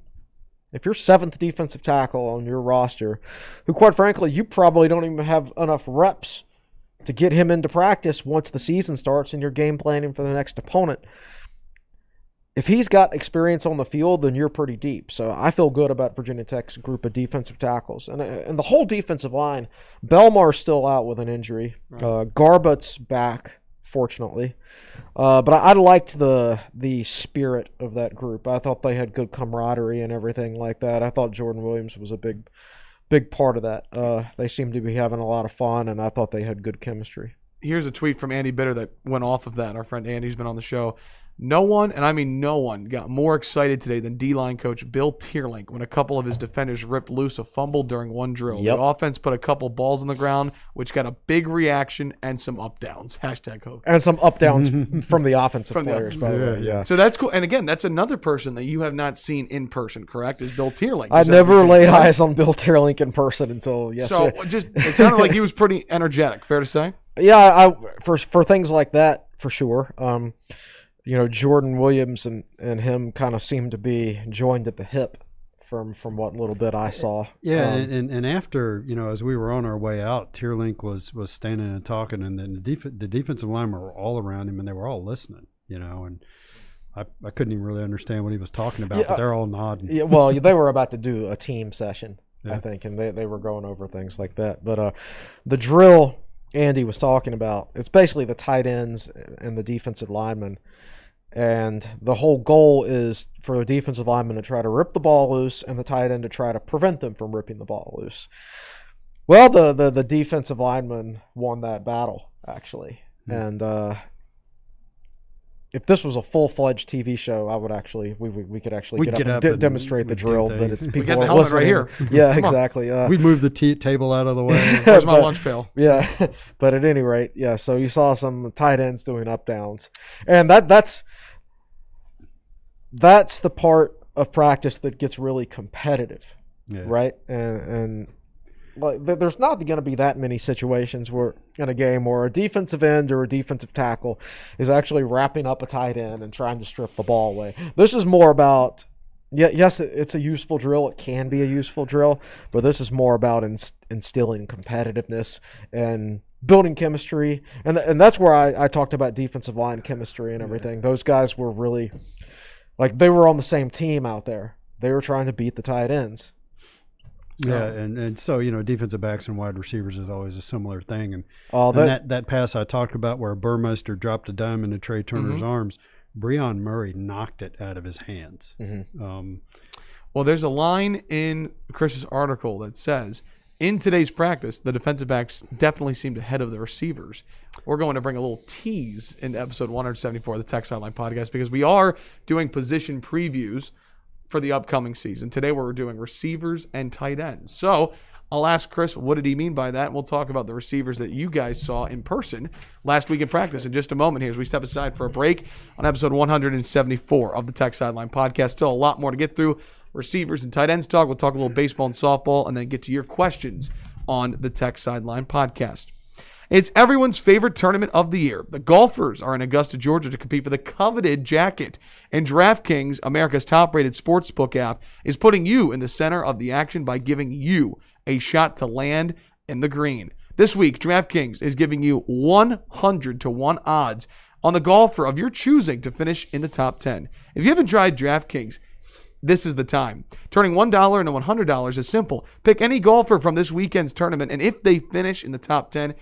defensive tackle on your roster, who quite frankly, you probably don't even have enough reps to get him into practice once the season starts and you're game planning for the next opponent. If he's got experience on the field, then you're pretty deep. So I feel good about Virginia Tech's group of defensive tackles. And the whole defensive line, Belmar's still out with an injury. Right. Garbutt's back, fortunately. But I liked the spirit of that group. I thought they had good camaraderie and everything like that. I thought Jordan Williams was a big part of that. They seemed to be having a lot of fun, and I thought they had good chemistry. Here's a tweet from Andy Bitter that went off of that. Our friend Andy's been on the show. No one, and I mean no one, got more excited today than D-line coach Bill Tierlink when a couple of his defenders ripped loose a fumble during one drill. Yep. The offense put a couple balls on the ground, which got a big reaction and some up-downs. #Hope. And some up-downs from the offensive players, by the way. Yeah. So that's cool. And again, that's another person that you have not seen in person, correct? Is Bill Tierlink. I never laid eyes on Bill Tierlink in person until yesterday. So it sounded like he was pretty energetic, fair to say? Yeah, for things like that, for sure. Jordan Williams and him kind of seemed to be joined at the hip from what little bit I saw. Yeah, and after, as we were on our way out, Tierlink was standing and talking, and then the defensive linemen were all around him, and they were all listening, and I couldn't even really understand what he was talking about, but they're all nodding. Yeah, well, they were about to do a team session, I think, and they were going over things like that. But the drill Andy was talking about, it's basically the tight ends and the defensive linemen. And the whole goal is for the defensive lineman to try to rip the ball loose and the tight end to try to prevent them from ripping the ball loose. Well, the defensive lineman won that battle, actually. And if this was a full-fledged TV show, I would actually we could actually get up and demonstrate the drill. But it's people we got the helmet right here. Yeah, exactly. We'd move the table out of the way. Where's my lunch pail? Yeah, but at any rate, yeah. So you saw some tight ends doing up downs, and that's the part of practice that gets really competitive, right? And like, there's not going to be that many situations where in a game where a defensive end or a defensive tackle is actually wrapping up a tight end and trying to strip the ball away. This is more about yes, it's a useful drill. It can be a useful drill, but this is more about instilling competitiveness and building chemistry. And that's where I talked about defensive line chemistry and everything. Those guys were really, like, they were on the same team out there. They were trying to beat the tight ends. Yeah, and so, defensive backs and wide receivers is always a similar thing. And, that pass I talked about where Burmeister dropped a dime into Trey Turner's arms, Breon Murray knocked it out of his hands. Well, there's a line in Chris's article that says, in today's practice, the defensive backs definitely seemed ahead of the receivers. We're going to bring a little tease into episode 174 of the Tech Sideline podcast because we are doing position previews for the upcoming season. Today we're doing receivers and tight ends. So I'll ask Chris, what did he mean by that? And we'll talk about the receivers that you guys saw in person last week in practice in just a moment here as we step aside for a break on episode 174 of the Tech Sideline podcast. Still a lot more to get through. Receivers and tight ends talk. We'll talk a little baseball and softball and then get to your questions on the Tech Sideline podcast. It's everyone's favorite tournament of the year. The golfers are in Augusta, Georgia to compete for the coveted jacket. And DraftKings, America's top-rated sportsbook app, is putting you in the center of the action by giving you a shot to land in the green. This week, DraftKings is giving you 100-1 odds on the golfer of your choosing to finish in the top 10. If you haven't tried DraftKings, this is the time. Turning $1 into $100 is simple. Pick any golfer from this weekend's tournament, and if they finish in the top 10,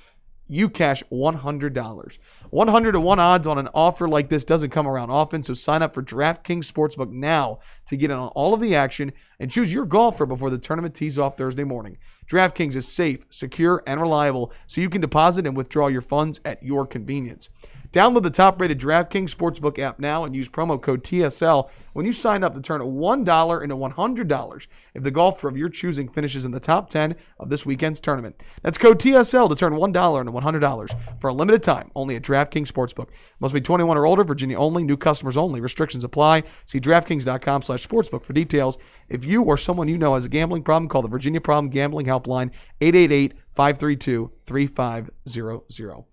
you cash $100. 100-1 odds on an offer like this doesn't come around often, so sign up for DraftKings Sportsbook now to get in on all of the action and choose your golfer before the tournament tees off Thursday morning. DraftKings is safe, secure, and reliable, so you can deposit and withdraw your funds at your convenience. Download the top-rated DraftKings Sportsbook app now and use promo code TSL when you sign up to turn $1 into $100 if the golfer of your choosing finishes in the top 10 of this weekend's tournament. That's code TSL to turn $1 into $100 for a limited time, only at DraftKings Sportsbook. Must be 21 or older, Virginia only, new customers only. Restrictions apply. See DraftKings.com/sportsbook for details. If you or someone you know has a gambling problem, call the Virginia Problem Gambling Helpline, 888-532-3500.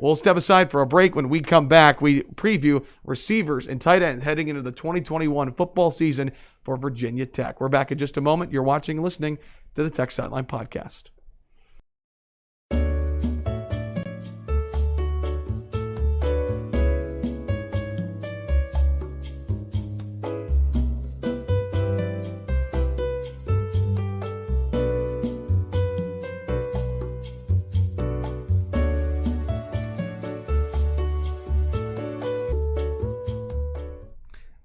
We'll step aside for a break. When we come back, we preview receivers and tight ends heading into the 2021 football season for Virginia Tech. We're back in just a moment. You're watching and listening to the Tech Sideline podcast.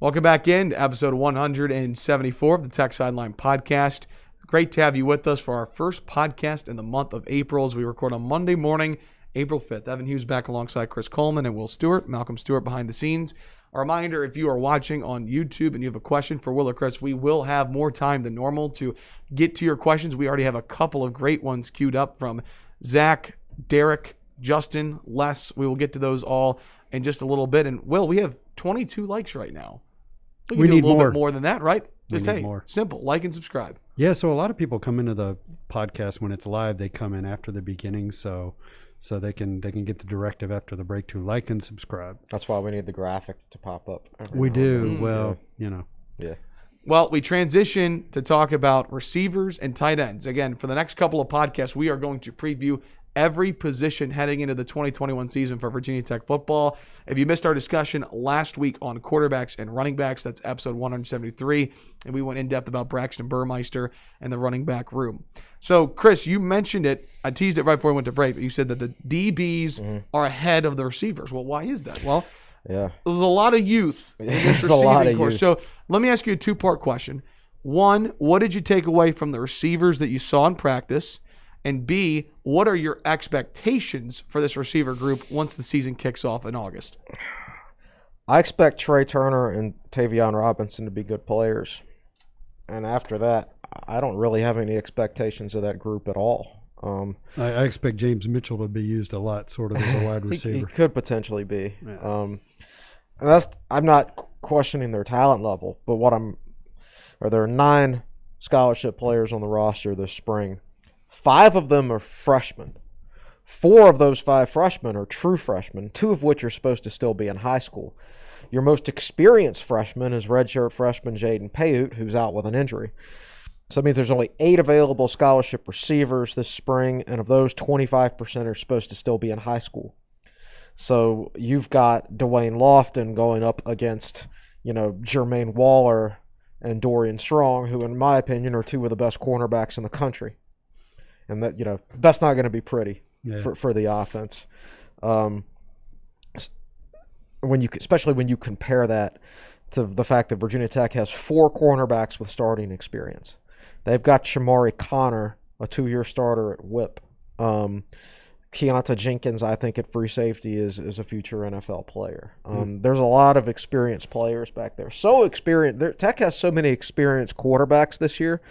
Welcome back in to episode 174 of the Tech Sideline podcast. Great to have you with us for our first podcast in the month of April as we record on Monday morning, April 5th. Evan Hughes back alongside Chris Coleman and Will Stewart, Malcolm Stewart behind the scenes. A reminder, if you are watching on YouTube and you have a question for Will or Chris, we will have more time than normal to get to your questions. We already have a couple of great ones queued up from Zach, Derek, Justin, Les. We will get to those all in just a little bit. And Will, we have 22 likes right now. We need a little bit more than that, right? Just simple, like and subscribe. Yeah, so a lot of people come into the podcast when it's live. They come in after the beginning, so they can get the directive after the break to like and subscribe. That's why we need the graphic to pop up. We do. Well, Yeah. Well, we transition to talk about receivers and tight ends. Again, for the next couple of podcasts, we are going to preview every position heading into the 2021 season for Virginia Tech football. If you missed our discussion last week on quarterbacks and running backs, that's episode 173, and we went in depth about Braxton Burmeister and the running back room. So, Chris, you mentioned it. I teased it right before we went to break, but you said that the DBs are ahead of the receivers. Well, why is that? Well, there's a lot of youth in this receiving course. So let me ask you a two-part question. One, what did you take away from the receivers that you saw in practice? And B, what are your expectations for this receiver group once the season kicks off in August? I expect Trey Turner and Tavion Robinson to be good players. And after that, I don't really have any expectations of that group at all. I expect James Mitchell to be used a lot, sort of as a wide receiver. He could potentially be. Yeah. I'm not questioning their talent level, but there are 9 scholarship players on the roster this spring. 5 of them are freshmen. 4 of those 5 freshmen are true freshmen, 2 of which are supposed to still be in high school. Your most experienced freshman is redshirt freshman Jaden Payet, who's out with an injury. So that means there's only 8 available scholarship receivers this spring, and of those, 25% are supposed to still be in high school. So you've got Dwayne Lofton going up against, Jermaine Waller and Dorian Strong, who, in my opinion, are 2 of the best cornerbacks in the country. And that, that's not going to be pretty for the offense. Especially when you compare that to the fact that Virginia Tech has 4 cornerbacks with starting experience. They've got Shamari Connor, a 2-year starter at Whip. Keonta Jenkins, I think, at free safety is a future NFL player. There's a lot of experienced players back there. So experienced. Tech has so many experienced quarterbacks this year.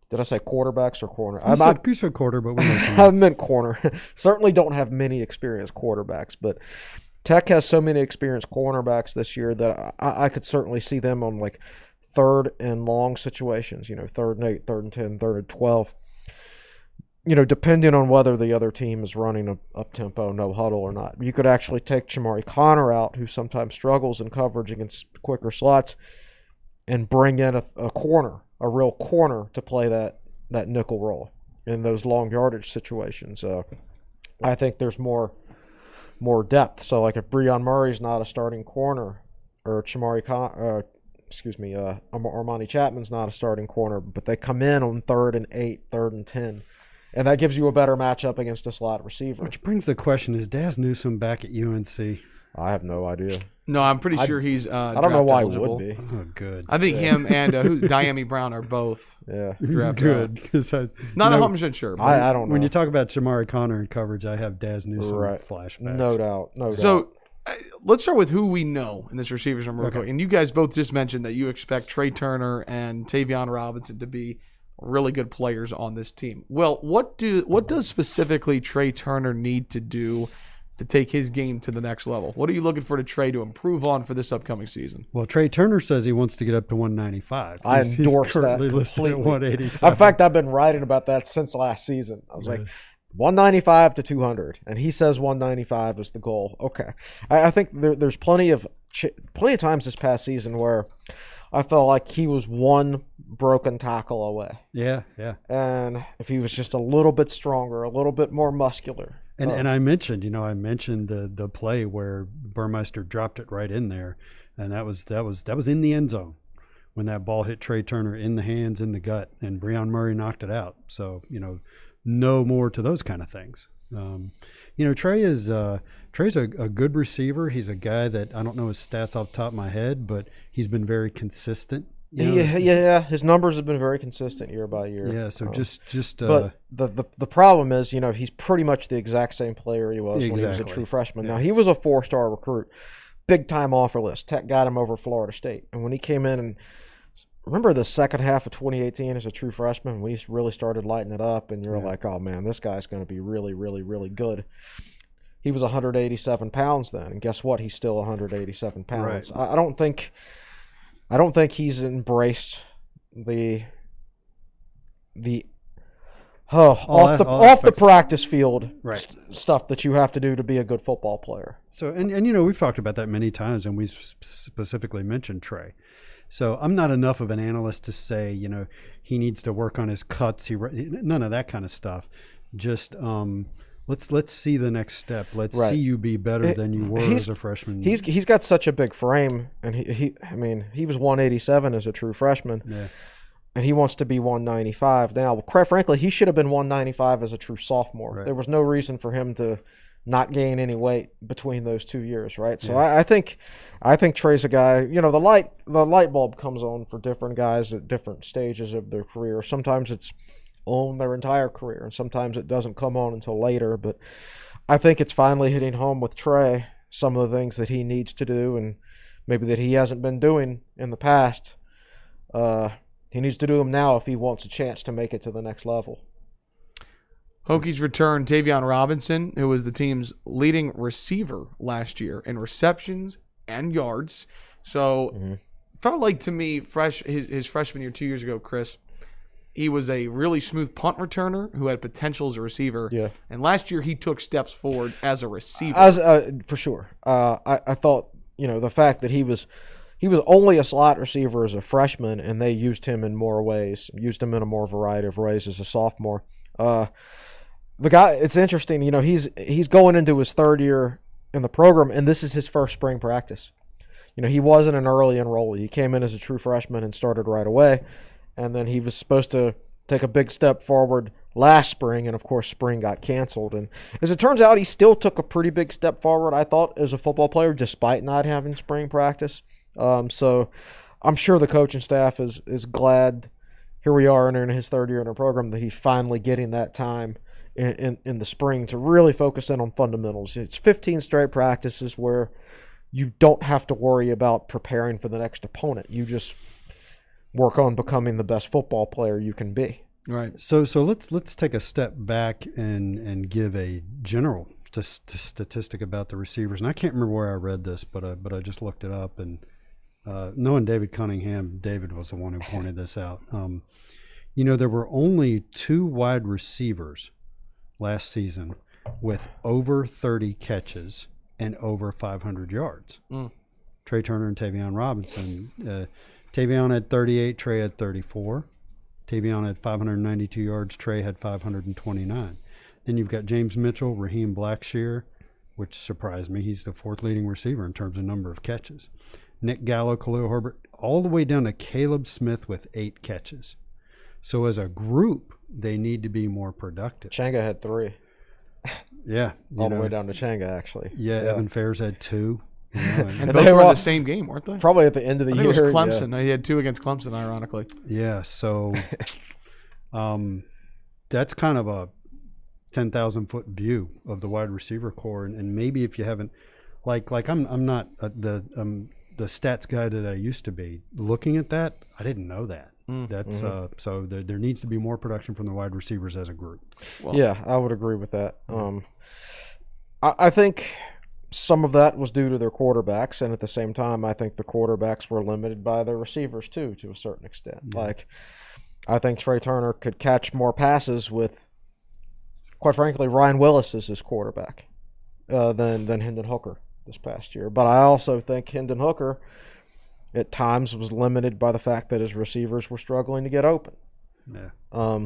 Did I say quarterbacks or corner? You said quarter, but we I meant corner. Certainly don't have many experienced quarterbacks, but Tech has so many experienced cornerbacks this year that I could certainly see them on like 3rd and long situations, 3rd and 8, 3rd and 10, 3rd and 12. Depending on whether the other team is running a up-tempo, no huddle or not. You could actually take Shamari Connor out, who sometimes struggles in coverage against quicker slots, and bring in a real corner to play that nickel role in those long yardage situations. I think there's more depth. So, like if Breon Murray's not a starting corner, or Armani Chapman's not a starting corner, but they come in on 3rd and 8, 3rd and 10, and that gives you a better matchup against a slot receiver. Which brings the question: is Daz Newsome back at UNC? I have no idea. No, I'm pretty sure he's I don't know why eligible. He would be. Oh, good. I think him and Diami Brown are both draft good. Because not 100% sure. But I don't know. When you talk about Shamari Connor in coverage, I have Daz Newsome flashbacks. No doubt. So let's start with who we know in this receivers room. Okay. And you guys both just mentioned that you expect Trey Turner and Tavion Robinson to be really good players on this team. Well, what does specifically Trey Turner need to do to take his game to the next level? What are you looking for to Trey to improve on for this upcoming season? Well, Trey Turner says he wants to get up to 195. I endorse that completely. At 187. In fact, I've been writing about that since last season. I was like, 195 to 200, and he says 195 is the goal. Okay, I think there's plenty of times this past season where I felt like he was one broken tackle away. Yeah. And if he was just a little bit stronger, a little bit more muscular. And I mentioned the play where Burmeister dropped it right in there, and that was in the end zone when that ball hit Trey Turner in the hands, in the gut, and Breon Murray knocked it out. So no more to those kind of things. Trey's a good receiver. He's a guy that I don't know his stats off the top of my head, but he's been very consistent. Yeah. His numbers have been very consistent year by year. Yeah. So but the problem is, he's pretty much the exact same player he was when he was a true freshman. Yeah. Now he was a 4-star recruit, big time offer list. Tech got him over Florida State, and when he came in and remember the second half of 2018 as a true freshman, we really started lighting it up, and you're like, oh man, this guy's going to be really, really, really good. He was 187 pounds then, and guess what? He's still 187 pounds. Right. I don't think he's embraced off the practice field stuff that you have to do to be a good football player. So and we've talked about that many times, and we specifically mentioned Trey. So I'm not enough of an analyst to say, he needs to work on his cuts. None of that kind of stuff. Just let's see the next step. Let's see you be better than you were as a freshman. He's got such a big frame, and he was 187 as a true freshman. Yeah. And he wants to be 195 now. Quite frankly, he should have been 195 as a true sophomore. Right. There was no reason for him to not gain any weight between those 2 years, right? So I think Trey's a guy. The light bulb comes on for different guys at different stages of their career. Sometimes it's on their entire career, and sometimes it doesn't come on until later. But I think it's finally hitting home with Trey some of the things that he needs to do, and maybe that he hasn't been doing in the past. He needs to do them now if he wants a chance to make it to the next level. Hokies return Tavion Robinson, who was the team's leading receiver last year in receptions and yards. So felt like to me, his freshman year 2 years ago, Chris, he was a really smooth punt returner who had potential as a receiver. Yeah. And last year he took steps forward as a receiver. For sure. I thought, the fact that he was only a slot receiver as a freshman, and they used him in more ways, used him in a more variety of ways as a sophomore. The guy, it's interesting, he's going into his third year in the program, and this is his first spring practice. He wasn't an early enrollee. He came in as a true freshman and started right away, and then he was supposed to take a big step forward last spring, and of course spring got canceled. And as it turns out, he still took a pretty big step forward, I thought, as a football player, despite not having spring practice. So I'm sure the coaching staff is glad here we are in his third year in a program that he's finally getting that time in the spring to really focus in on fundamentals. It's 15 straight practices where you don't have to worry about preparing for the next opponent. You just work on becoming the best football player you can be. Right. So let's take a step back and give a general statistic about the receivers. And I can't remember where I read this, but I just looked it up. And knowing David Cunningham, David was the one who pointed this out. There were only 2 wide receivers last season with over 30 catches and over 500 yards. Trey Turner and Tavion Robinson. Tavion had 38, Trey had 34. Tavion had 592 yards, Trey had 529. Then you've got James Mitchell, Raheem Blackshear, which surprised me. He's the 4th leading receiver in terms of number of catches. Nick Gallo, Khalil Herbert, all the way down to Caleb Smith with 8 catches. So as a group, they need to be more productive. Changa had 3. Yeah. All the way down to Changa, actually. Yeah, Evan Fairs had 2. And both were in the same game, weren't they? Probably at the end of the year. It was Clemson. Yeah. He had 2 against Clemson, ironically. Yeah, so that's kind of a 10,000-foot view of the wide receiver core. And maybe if you haven't, like I'm not the stats guy that I used to be. Looking at that, I didn't know that. That's so there needs to be more production from the wide receivers as a group. Well, yeah, I would agree with that. I think some of that was due to their quarterbacks, and at the same time, I think the quarterbacks were limited by their receivers too, to a certain extent. Like, I think Trey Turner could catch more passes with, quite frankly, Ryan Willis as his quarterback than Hendon Hooker this past year. But I also think Hendon Hooker at times was limited by the fact that his receivers were struggling to get open. Yeah.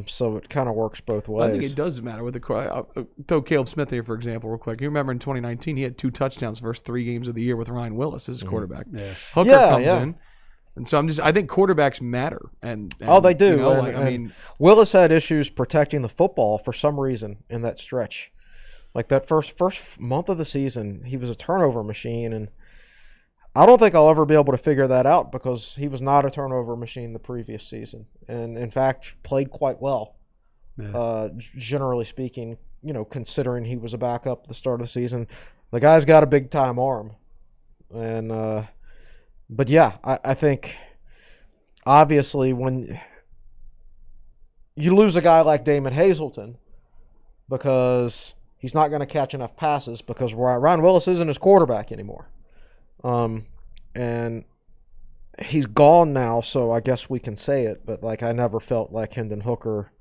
So it kind of works both ways. I think it does matter with the throw Caleb Smith here, for example, real quick. You remember in 2019 he had 2 touchdowns first 3 games of the year with Ryan Willis as his quarterback. Yeah. Hooker comes in, and so I think quarterbacks matter. And they do. I mean, Willis had issues protecting the football for some reason in that stretch. Like that first month of the season, he was a turnover machine, and I don't think I'll ever be able to figure that out because he was not a turnover machine the previous season, and in fact played quite well. Yeah. Generally speaking, considering he was a backup at the start of the season, the guy's got a big time arm, and but yeah, I think obviously when you lose a guy like Damon Hazleton because he's not going to catch enough passes because Ryan Willis isn't his quarterback anymore. And he's gone now, so I guess we can say it, but I never felt like Hendon Hooker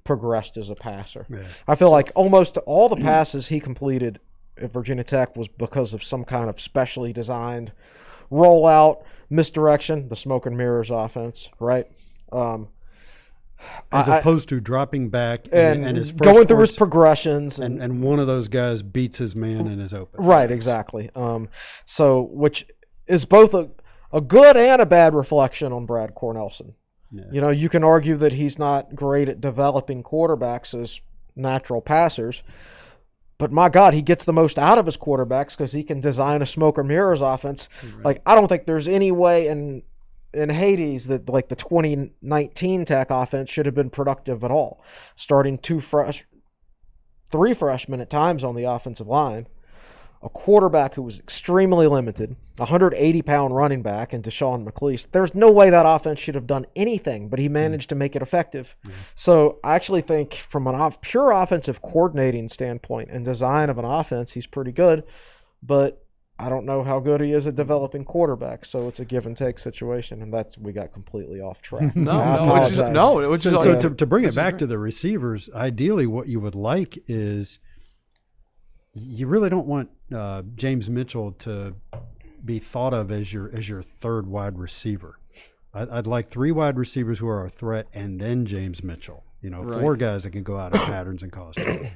progressed as a passer. Yeah. I feel like almost all the passes he completed at Virginia Tech was because of some kind of specially designed rollout, misdirection, the smoke and mirrors offense, right? As opposed to dropping back and his first going through his progressions. And one of those guys beats his man and is open. Right, exactly. So which is both a good and a bad reflection on Brad Cornelsen. Yeah. You can argue that he's not great at developing quarterbacks as natural passers, but my God, he gets the most out of his quarterbacks because he can design a smoke and mirrors offense. Right. I don't think there's any way in Hades that the 2019 Tech offense should have been productive at all. Starting 3 freshmen at times on the offensive line, a quarterback who was extremely limited, a 180-pound running back in Deshaun McLeese. There's no way that offense should have done anything, but he managed to make it effective. So I actually think from a pure offensive coordinating standpoint and design of an offense, he's pretty good, but I don't know how good he is at developing quarterbacks, so it's a give and take situation, and we got completely off track. To bring it back to the receivers, ideally, what you would like is you really don't want James Mitchell to be thought of as your third wide receiver. I'd like 3 wide receivers who are a threat, and then James Mitchell. 4 guys that can go out of patterns and cause trouble.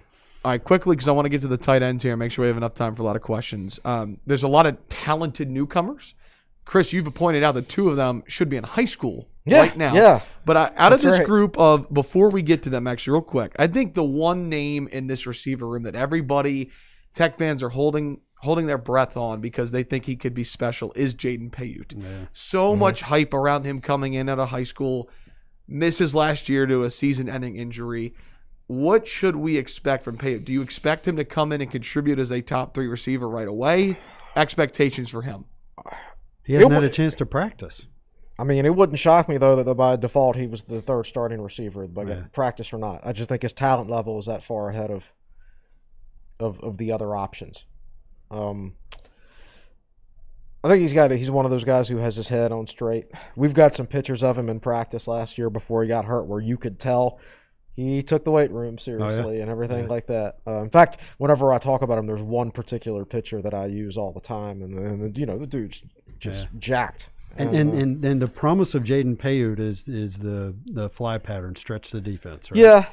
All right, quickly, because I want to get to the tight ends here and make sure we have enough time for a lot of questions. There's a lot of talented newcomers. Chris, you've pointed out that 2 of them should be in high school right now. Yeah. But out of this group of, before we get to them, actually, real quick, I think the one name in this receiver room that everybody, Tech fans, are holding their breath on because they think he could be special is Jaden Payet. Yeah. So much hype around him coming in out of high school, misses last year to a season-ending injury. What should we expect from Payet? Do you expect him to come in and contribute as a top 3 receiver right away? Expectations for him? He hasn't had a chance to practice. I mean, it wouldn't shock me, though, that by default he was the 3rd starting receiver, but practice or not. I just think his talent level is that far ahead of the other options. I think he's one of those guys who has his head on straight. We've got some pictures of him in practice last year before he got hurt where you could tell he took the weight room seriously and everything like that. In fact, whenever I talk about him, there's one particular picture that I use all the time, and the dude's just jacked. And the promise of Jaden Payet is the fly pattern, stretch the defense. Right? Yeah,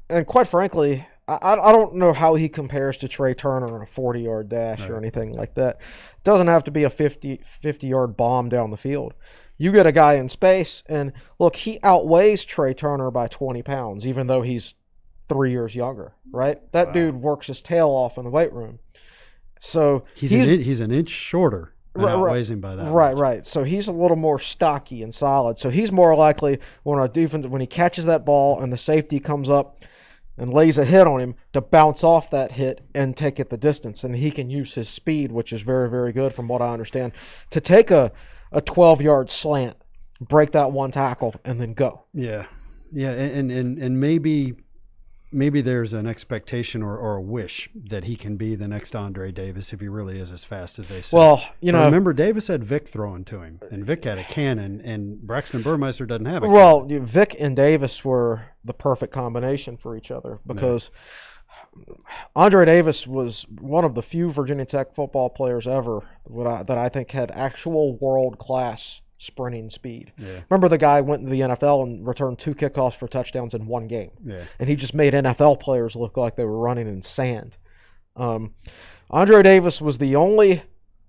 and quite frankly, I don't know how he compares to Trey Turner on a 40-yard dash or anything like that. It doesn't have to be a 50-yard bomb down the field. You get a guy in space, and look, he outweighs Trey Turner by 20 pounds, even though he's 3 years younger, right? That dude works his tail off in the weight room. So he's an inch shorter and outweighs him by that much. Right. So he's a little more stocky and solid. So he's more likely when he catches that ball and the safety comes up and lays a hit on him to bounce off that hit and take it the distance. And he can use his speed, which is very, very good from what I understand, to take a 12-yard slant, break that one tackle, and then go. Yeah. And maybe there's an expectation or a wish that he can be the next Andre Davis if he really is as fast as they say. Well, remember Davis had Vic throwing to him, and Vic had a cannon, and Braxton Burmeister doesn't have a cannon. Well, Vic and Davis were the perfect combination for each other because Andre Davis was one of the few Virginia Tech football players ever that I think had actual world-class sprinting speed. Yeah. Remember the guy went into the NFL and returned 2 kickoffs for touchdowns in one game. Yeah. And he just made NFL players look like they were running in sand. Andre Davis was the only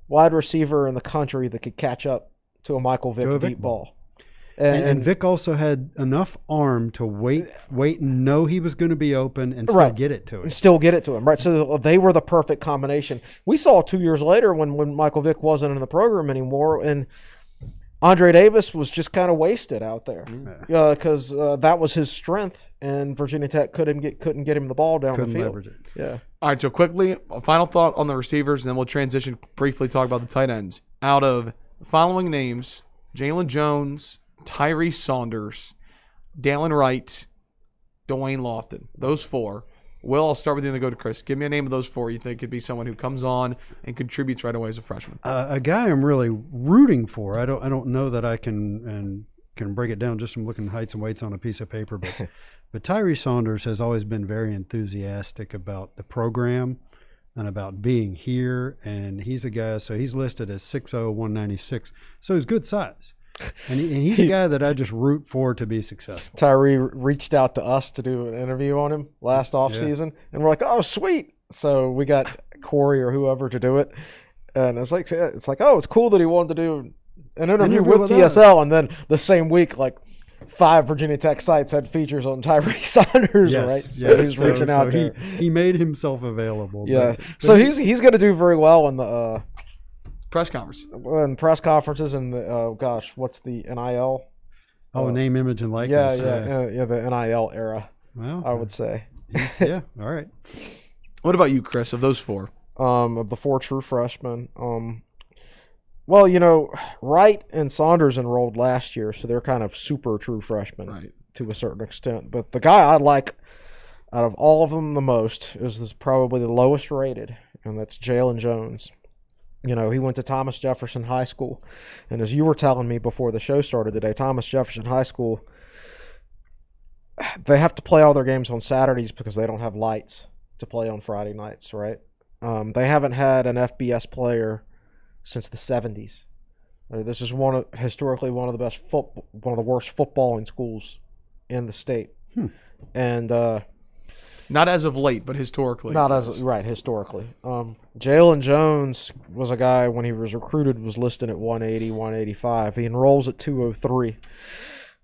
wide receiver in the country that could catch up to a Michael Vick deep ball. And Vic also had enough arm to wait and know he was going to be open and still get it to him. Right. So they were the perfect combination. We saw 2 years later when Michael Vick wasn't in the program anymore, and Andre Davis was just kind of wasted out there because that was his strength, and Virginia Tech couldn't get him the ball down the field. Leverage it. Yeah. All right, so quickly, a final thought on the receivers, and then we'll transition briefly talk about the tight ends. Out of the following names, Jalen Jones, Tyree Saunders, Dalen Wright, Dwayne Lofton. Those 4. Will, I'll start with you and then go to Chris. Give me a name of those 4 you think could be someone who comes on and contributes right away as a freshman. A guy I'm really rooting for. I don't know that I can break it down just from looking at heights and weights on a piece of paper, but Tyree Saunders has always been very enthusiastic about the program and about being here, and he's a guy. So he's listed as 6'0", 196. So he's good size. And he's a guy that I just root for to be successful. Tyree reached out to us to do an interview on him last offseason, and we're like, oh, sweet. So we got Corey or whoever to do it. And it's like, oh, it's cool that he wanted to do an interview with TSL. And then the same week, like 5 Virginia Tech sites had features on Tyree Saunders, right? So he's reaching out to he made himself available. Yeah. So he's going to do very well in the press conference. And press conferences and what's the NIL? Name, image, and likeness. Yeah, the NIL era. Well, I would say. All right. What about you, Chris? Of those 4, of the 4 true freshmen, Wright and Saunders enrolled last year, so they're kind of super true freshmen to a certain extent. But the guy I like out of all of them the most is probably the lowest rated, and that's Jalen Jones. He went to Thomas Jefferson High School. And as you were telling me before the show started today, Thomas Jefferson High School, they have to play all their games on Saturdays because they don't have lights to play on Friday nights, right? They haven't had an FBS player since the 70s. This is historically one of the best one of the worst footballing schools in the state. And not as of late, but historically. Historically. Jalen Jones was a guy, when he was recruited, was listed at 180, 185. He enrolls at 203.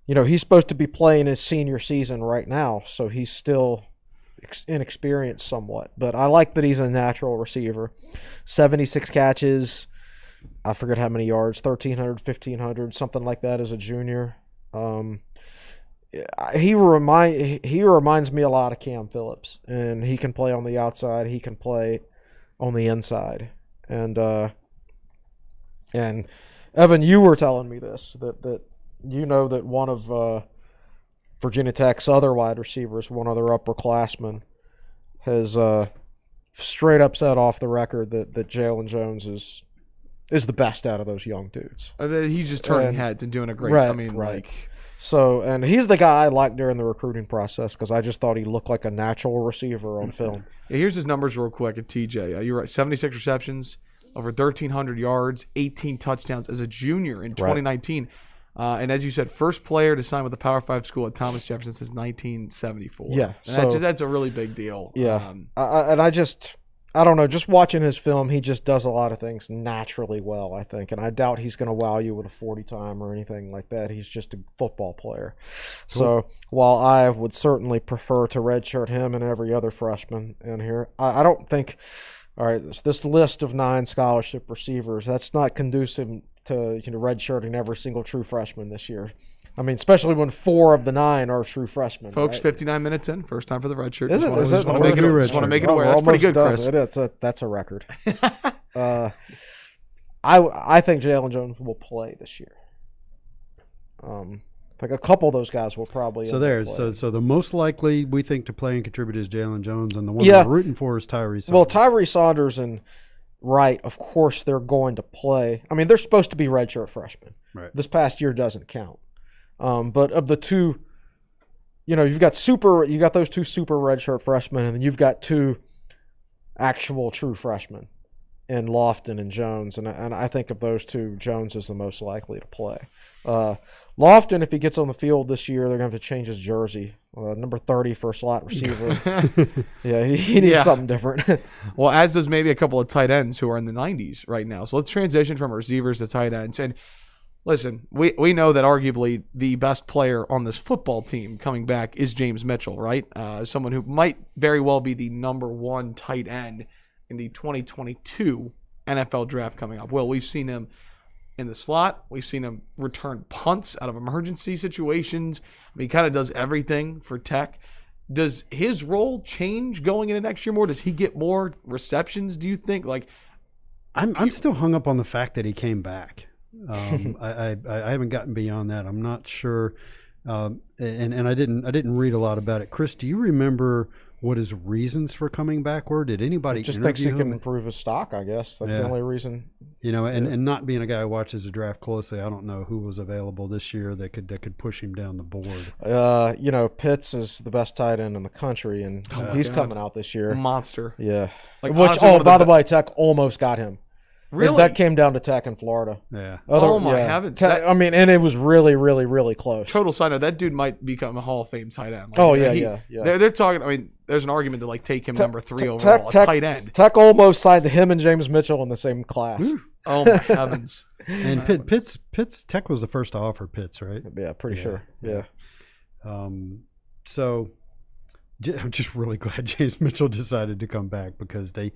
He's supposed to be playing his senior season right now, so he's still inexperienced somewhat. But I like that he's a natural receiver. 76 catches, I forget how many yards, 1,300, 1,500, something like that as a junior. He reminds me a lot of Cam Phillips, and he can play on the outside. He can play on the inside. And Evan, you were telling me this, that that one of Virginia Tech's other wide receivers, one of their upperclassmen, has straight up said off the record that Jalen Jones is the best out of those young dudes. He's just turning heads and doing a great. So, and he's the guy I liked during the recruiting process because I just thought he looked like a natural receiver on film. Yeah, here's his numbers real quick at TJ. You're right, 76 receptions, over 1,300 yards, 18 touchdowns as a junior in 2019. And as you said, first player to sign with a Power 5 school at Thomas Jefferson since 1974. Yeah. And that's a really big deal. Yeah. I don't know, just watching his film, he just does a lot of things naturally well, I think. And I doubt he's going to wow you with a 40-time or anything like that. He's just a football player. So while I would certainly prefer to redshirt him and every other freshman in here, I don't think, all right, this list of 9 scholarship receivers, that's not conducive to redshirting every single true freshman this year. I mean, especially when 4 of the 9 are true freshmen. Folks, right? 59 minutes in, first time for the red shirt. Is it? Just want to make it aware. That's pretty good, Chris. That's a record. I think Jalen Jones will play this year. I think a couple of those guys will probably. So the most likely we think to play and contribute is Jalen Jones, and the one we're rooting for is Tyree Saunders. Well, Tyree Saunders and Wright, of course, they're going to play. I mean, they're supposed to be redshirt freshmen. Right. This past year doesn't count. But of the two, you've got those 2 super redshirt freshmen, and then you've got 2 actual true freshmen in Lofton and Jones. And I think of those 2, Jones is the most likely to play. Lofton, if he gets on the field this year, they're going to have to change his jersey. Number 30 for a slot receiver. Yeah, he needs something different. Well, as does maybe a couple of tight ends who are in the 90s right now. So let's transition from receivers to tight ends. And listen, we know that arguably the best player on this football team coming back is James Mitchell, right? Someone who might very well be the number 1 tight end in the 2022 NFL draft coming up. Well, we've seen him in the slot. We've seen him return punts out of emergency situations. I mean, he kind of does everything for Tech. Does his role change going into next year more? Does he get more receptions, do you think? I'm still hung up on the fact that he came back. I haven't gotten beyond that. I'm not sure, and I didn't read a lot about it. Chris, do you remember what his reasons for coming back were? Did anybody just thinks he can improve his stock? I guess that's the only reason. And not being a guy who watches the draft closely, I don't know who was available this year that could push him down the board. Pitts is the best tight end in the country, and he's coming out this year. Monster. Yeah. Honestly, by the way, Tech almost got him. Really? That came down to Tech in Florida. Yeah. Heavens. And it was really, really, really close. Total side note, that dude might become a Hall of Fame tight end. They're talking, I mean, there's an argument to take him number 3 overall, a tight end. Tech almost signed him and James Mitchell in the same class. Ooh. Oh, my heavens. And Pitts, Tech was the first to offer Pitts, right? Yeah, pretty sure. Yeah. So I'm just really glad James Mitchell decided to come back because they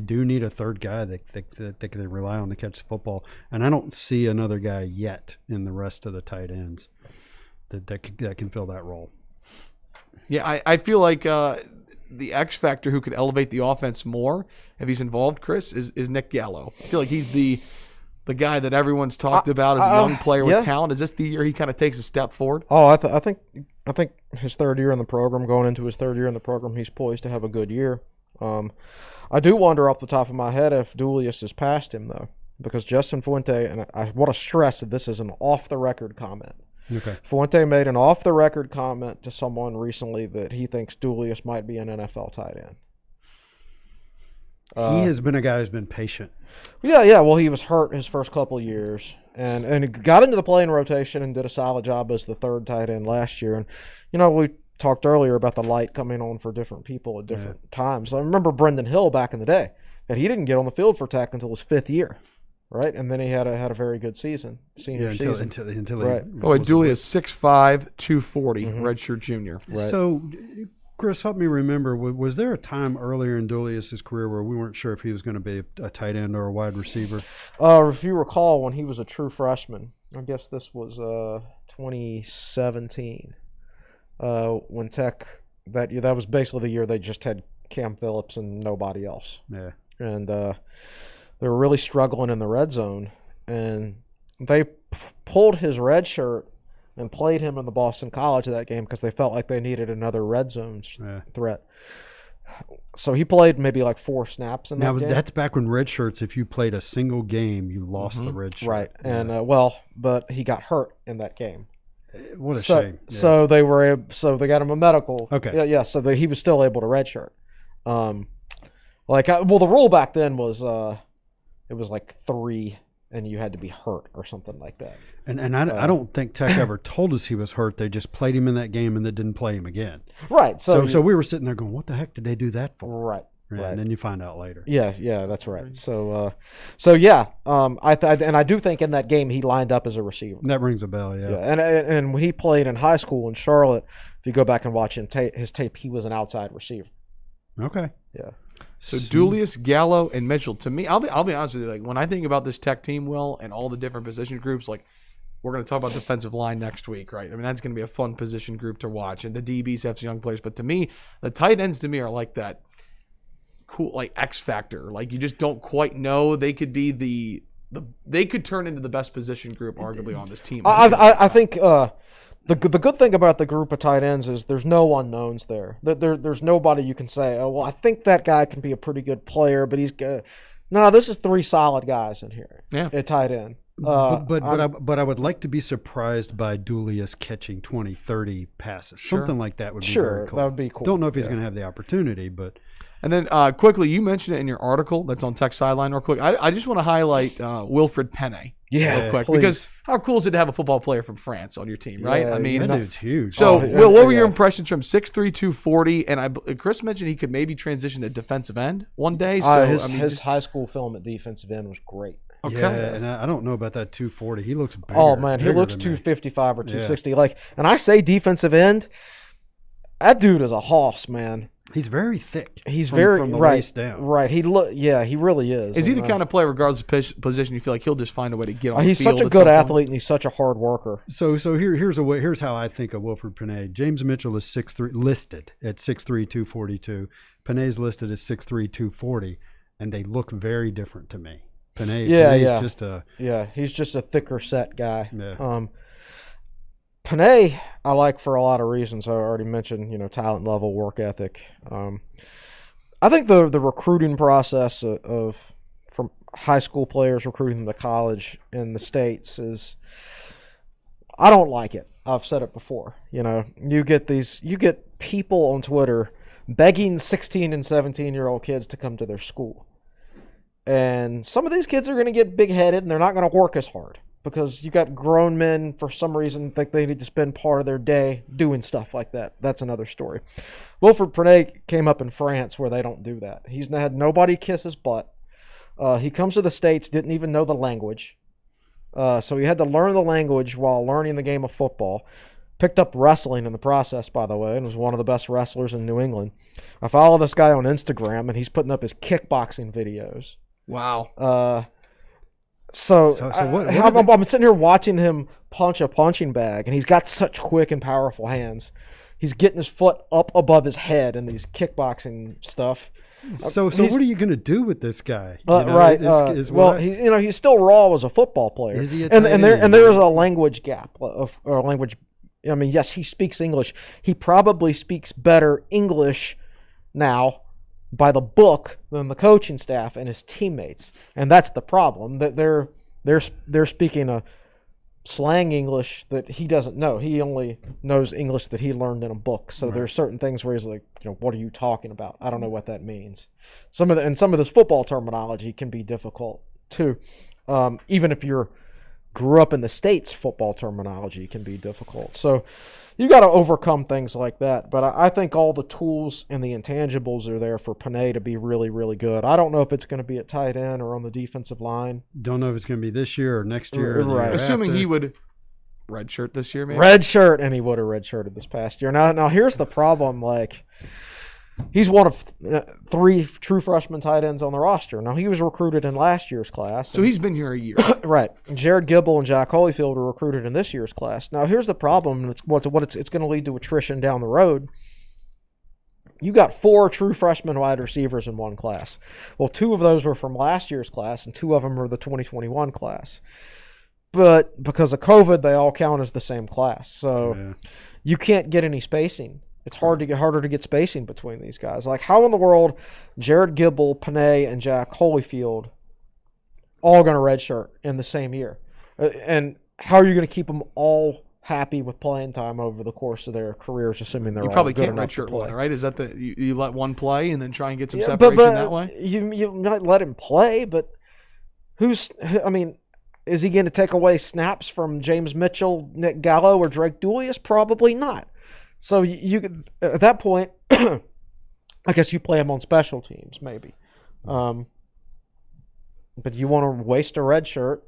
do need a third guy that they can rely on to catch the football. And I don't see another guy yet in the rest of the tight ends that can fill that role. Yeah, I feel like the X factor who could elevate the offense more if he's involved, Chris, is Nick Gallo. I feel like he's the guy that everyone's talked about as a young player with talent. Is this the year he kind of takes a step forward? Oh, I think his 3rd year in the program, going into his 3rd year in the program, he's poised to have a good year. I do wonder off the top of my head if Dulius has passed him, though, because Justin Fuente, and I want to stress that this is an off-the-record comment. Okay. Fuente made an off-the-record comment to someone recently that he thinks Dulius might be an NFL tight end. He has been a guy who's been patient. Yeah. Well, he was hurt his first couple of years, and he got into the playing rotation and did a solid job as the third tight end last year. And we talked earlier about the light coming on for different people at different times. I remember Brendan Hill back in the day, and he didn't get on the field for Tech until his fifth year, right? And then he had a very good season, senior season. Until right. Oh, Dooley is 6'5", 240, redshirt junior. Right. So, Chris, help me remember, was there a time earlier in Julius's career where we weren't sure if he was going to be a tight end or a wide receiver? If you recall, when he was a true freshman, I guess this was 2017, when Tech, that was basically the year they just had Cam Phillips and nobody else. Yeah. And they were really struggling in the red zone, and they pulled his red shirt and played him in the Boston College of that game because they felt like they needed another red zone threat. So he played maybe like 4 snaps in that game. That's back when red shirts, if you played a single game, you lost the red shirt. Right. And, but he got hurt in that game. What a shame. Yeah. So they got him a medical. Okay. Yeah, so he was still able to redshirt. The rule back then was it was like 3 and you had to be hurt or something like that. And I don't think Tech ever told us he was hurt. They just played him in that game and then didn't play him again. Right. So we were sitting there going, what the heck did they do that for? Right. Right. And then you find out later. Yeah, that's right. So I do think in that game he lined up as a receiver. That rings a bell, yeah. And when he played in high school in Charlotte, if you go back and watch his tape, he was an outside receiver. Okay. Yeah. So Julius, Gallo, and Mitchell. To me, I'll be honest with you. Like when I think about this Tech team, Will, and all the different position groups, like we're going to talk about defensive line next week, right? I mean, that's going to be a fun position group to watch, and the DBs have some young players. But to me, the tight ends to me are like that cool, like X factor. Like you just don't quite know. They could be they could turn into the best position group, arguably, on this team. I think. The good thing about the group of tight ends is there's no unknowns there. There's nobody you can say, oh, well, I think that guy can be a pretty good player, but he's good. No, this is 3 solid guys in here at tight end. But I would like to be surprised by Julius catching 20, 30 passes. Sure. Something like that would be Sure, very cool. that would be cool. Don't know if he's going to have the opportunity, but... And then quickly, you mentioned it in your article that's on Tech Sideline real quick. I just want to highlight Wilfred Penne real quick. Please. Because how cool is it to have a football player from France on your team, right? Yeah, I mean, that dude's huge. So, Will, what were your impressions from 6'3", 240? And Chris mentioned he could maybe transition to defensive end one day. So his high school film at defensive end was great. Okay. Yeah, and I don't know about that 240. He looks bigger. Oh, man, he looks 255 or 260. And I say defensive end, that dude is a hoss, man. He's very thick. He's from the waist down. Right. He really is. Is he the kind of player, regardless of position, you feel like he'll just find a way to get on the field? He's such a good athlete, and he's such a hard worker. So here's how I think of Wilfred Penne. James Mitchell is 6'3", listed at 6'3", 242. Penne's listed at 6'3", 240, and they look very different to me. Penne's just a thicker set guy. Yeah. Penne, I like for a lot of reasons. I already mentioned, talent level, work ethic. I think the recruiting process from high school players recruiting them to college in the States is, I don't like it. I've said it before. You get people on Twitter begging 16 and 17-year-old kids to come to their school. And some of these kids are going to get big-headed, and they're not going to work as hard. Because you got grown men, for some reason, think they need to spend part of their day doing stuff like that. That's another story. Wilfred Penne came up in France where they don't do that. He's had nobody kiss his butt. He comes to the States, didn't even know the language. So he had to learn the language while learning the game of football. Picked up wrestling in the process, by the way, and was one of the best wrestlers in New England. I follow this guy on Instagram, and he's putting up his kickboxing videos. Wow. I'm sitting here watching him punch a punching bag, and he's got such quick and powerful hands. He's getting his foot up above his head in these kickboxing stuff. So what are you going to do with this guy? He's still raw as a football player. Is he and there is a language gap or language. I mean, yes, he speaks English. He probably speaks better English now by the book than the coaching staff and his teammates, and that's the problem. That they're speaking a slang English that he doesn't know. He only knows English that he learned in a book. So there's certain things where he's like, what are you talking about? I don't know what that means. Some of this football terminology can be difficult too. Even if you grew up in the States, football terminology can be difficult. So you got to overcome things like that. But I think all the tools and the intangibles are there for Payet to be really, really good. I don't know if it's going to be at tight end or on the defensive line. Don't know if it's going to be this year or next year. Right. Assuming he would redshirt this year, maybe? Redshirt, and he would have redshirted this past year. Now here's the problem. Like, he's one of 3 true freshman tight ends on the roster. Now, he was recruited in last year's class. So he's been here a year. Right. Jared Gibble and Jack Holyfield were recruited in this year's class. Now, here's the problem. It's going to lead to attrition down the road. You got 4 true freshman wide receivers in one class. Well, 2 of those were from last year's class, and 2 of them were the 2021 class. But because of COVID, they all count as the same class. So you can't get any spacing. It's harder to get spacing between these guys. Like, how in the world Jared Gibble, Payet, and Jack Holyfield all going to redshirt in the same year? And how are you going to keep them all happy with playing time over the course of their careers, assuming they're You all probably good can't enough to redshirt play? one, right? Is that you let one play and then try and get some Yeah, separation but that way? You might let him play, but is he going to take away snaps from James Mitchell, Nick Gallo, or Drake Dullius? Probably not. So you at that point, I guess you play him on special teams, maybe. But you want to waste a red shirt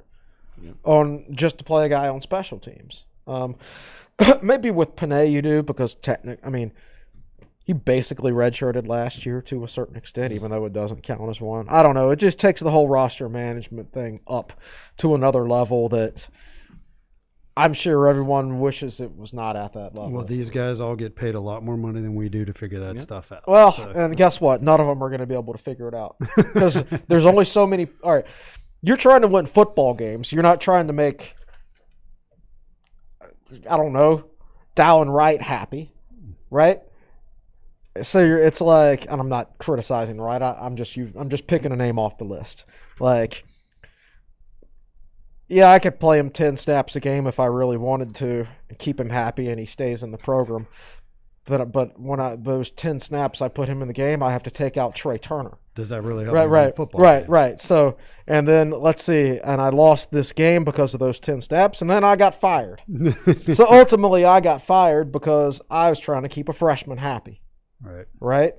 on just to play a guy on special teams. Maybe with Payet you do, because he basically redshirted last year to a certain extent, even though it doesn't count as one. I don't know. It just takes the whole roster management thing up to another level that I'm sure everyone wishes it was not at that level. Well, these guys all get paid a lot more money than we do to figure that stuff out. Well, and guess what? None of them are going to be able to figure it out because there's only so many. All right, you're trying to win football games. You're not trying to make, I don't know, Dallin Wright happy, right? So it's like, and I'm not criticizing, right? I'm just picking a name off the list. Like, yeah, I could play him 10 snaps a game if I really wanted to and keep him happy and he stays in the program. But when those 10 snaps I put him in the game, I have to take out Trey Turner. Does that really help you win football? Right. So, and then let's see, and I lost this game because of those 10 snaps, and then I got fired. So ultimately, I got fired because I was trying to keep a freshman happy. Right.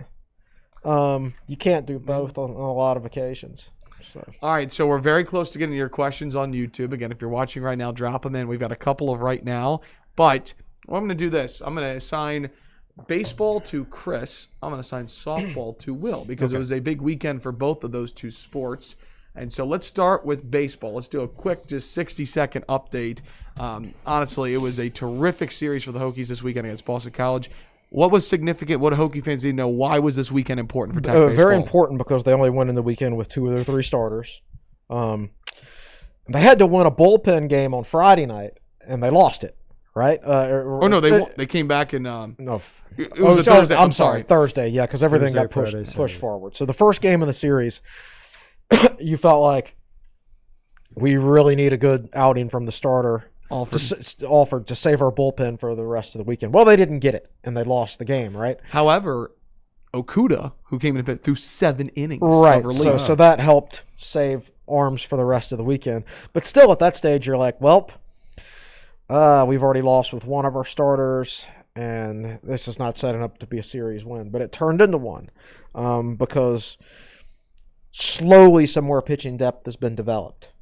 You can't do both on a lot of occasions. So. All right, so we're very close to getting your questions on YouTube. Again, if you're watching right now, drop them in. We've got a couple of right now. But I'm going to do this. I'm going to assign baseball to Chris. I'm going to assign softball to Will because it was a big weekend for both of those 2 sports. And so let's start with baseball. Let's do a quick, just 60-second update. Honestly, it was a terrific series for the Hokies this weekend against Boston College. What was significant? What do Hokie fans need to know? Why was this weekend important for Tech baseball? Very important because they only went in the weekend with 2 of their 3 starters. They had to win a bullpen game on Friday night, and they lost it, right? They came back and no. It was a Thursday. I'm sorry, Thursday. Yeah, because everything got pushed forward. So the first game of the series, you felt like we really need a good outing from the starter. Offered to save our bullpen for the rest of the weekend. Well, they didn't get it, and they lost the game, right? However, Okuda, who came in through 7 innings. Right, so that helped save arms for the rest of the weekend. But still, at that stage, you're like, well, we've already lost with one of our starters, and this is not setting up to be a series win. But it turned into one because slowly some more pitching depth has been developed.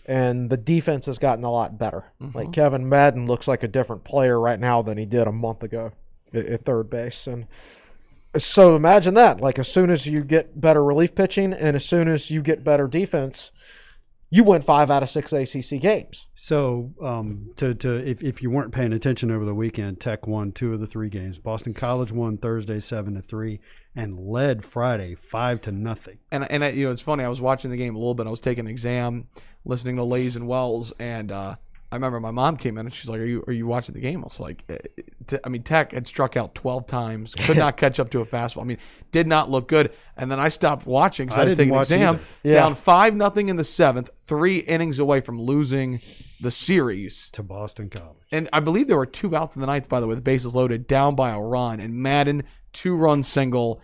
And the defense has gotten a lot better. Mm-hmm. Like Kevin Madden looks like a different player right now than he did a month ago at third base. And so imagine that. Like as soon as you get better relief pitching and as soon as you get better defense, you win 5 out of 6 ACC games. So if you weren't paying attention over the weekend, Tech won 2 of the 3 games. Boston College won Thursday 7-3 and led Friday 5-0. And it's funny. I was watching the game a little bit. I was taking an exam, listening to Lays and Wells, and I remember my mom came in and she's like, "Are you watching the game?" I was like, Tech had struck out 12 times, could not catch up to a fastball. I mean, did not look good. And then I stopped watching because I had to take an exam. Down 5-0 in the 7th, 3 innings away from losing the series to Boston College. And I believe there were 2 outs in the 9th, by the way, with bases loaded, down by a run, and Madden 2-run single,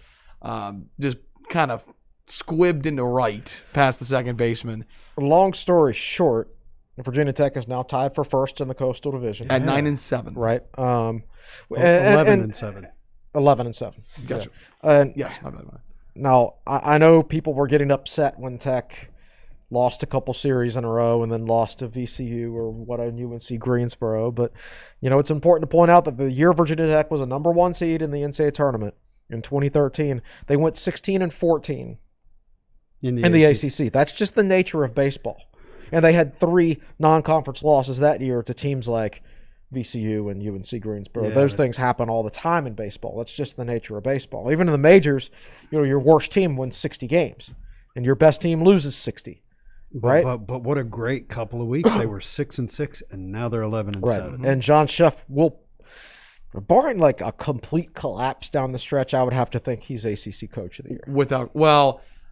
just kind of squibbed into right past the second baseman. Long story short, Virginia Tech is now tied for first in the Coastal Division at 9-7. Right. 11-7. 11-7. Gotcha. Yeah. And yes, my bad. Now I know people were getting upset when Tech lost a couple series in a row and then lost to VCU or UNC Greensboro, but it's important to point out that the year Virginia Tech was a number 1 seed in the NCAA tournament in 2013, they went 16-14 in the ACC. That's just the nature of baseball. And they had 3 non-conference losses that year to teams like VCU and UNC Greensboro. Those things happen all the time in baseball. That's just the nature of baseball. Even in the majors, your worst team wins 60 games, and your best team loses 60. Right? But what a great couple of weeks. They were 6-6, and now they're 11-7. Right. And John Sheff will, barring like a complete collapse down the stretch, I would have to think he's ACC Coach of the Year.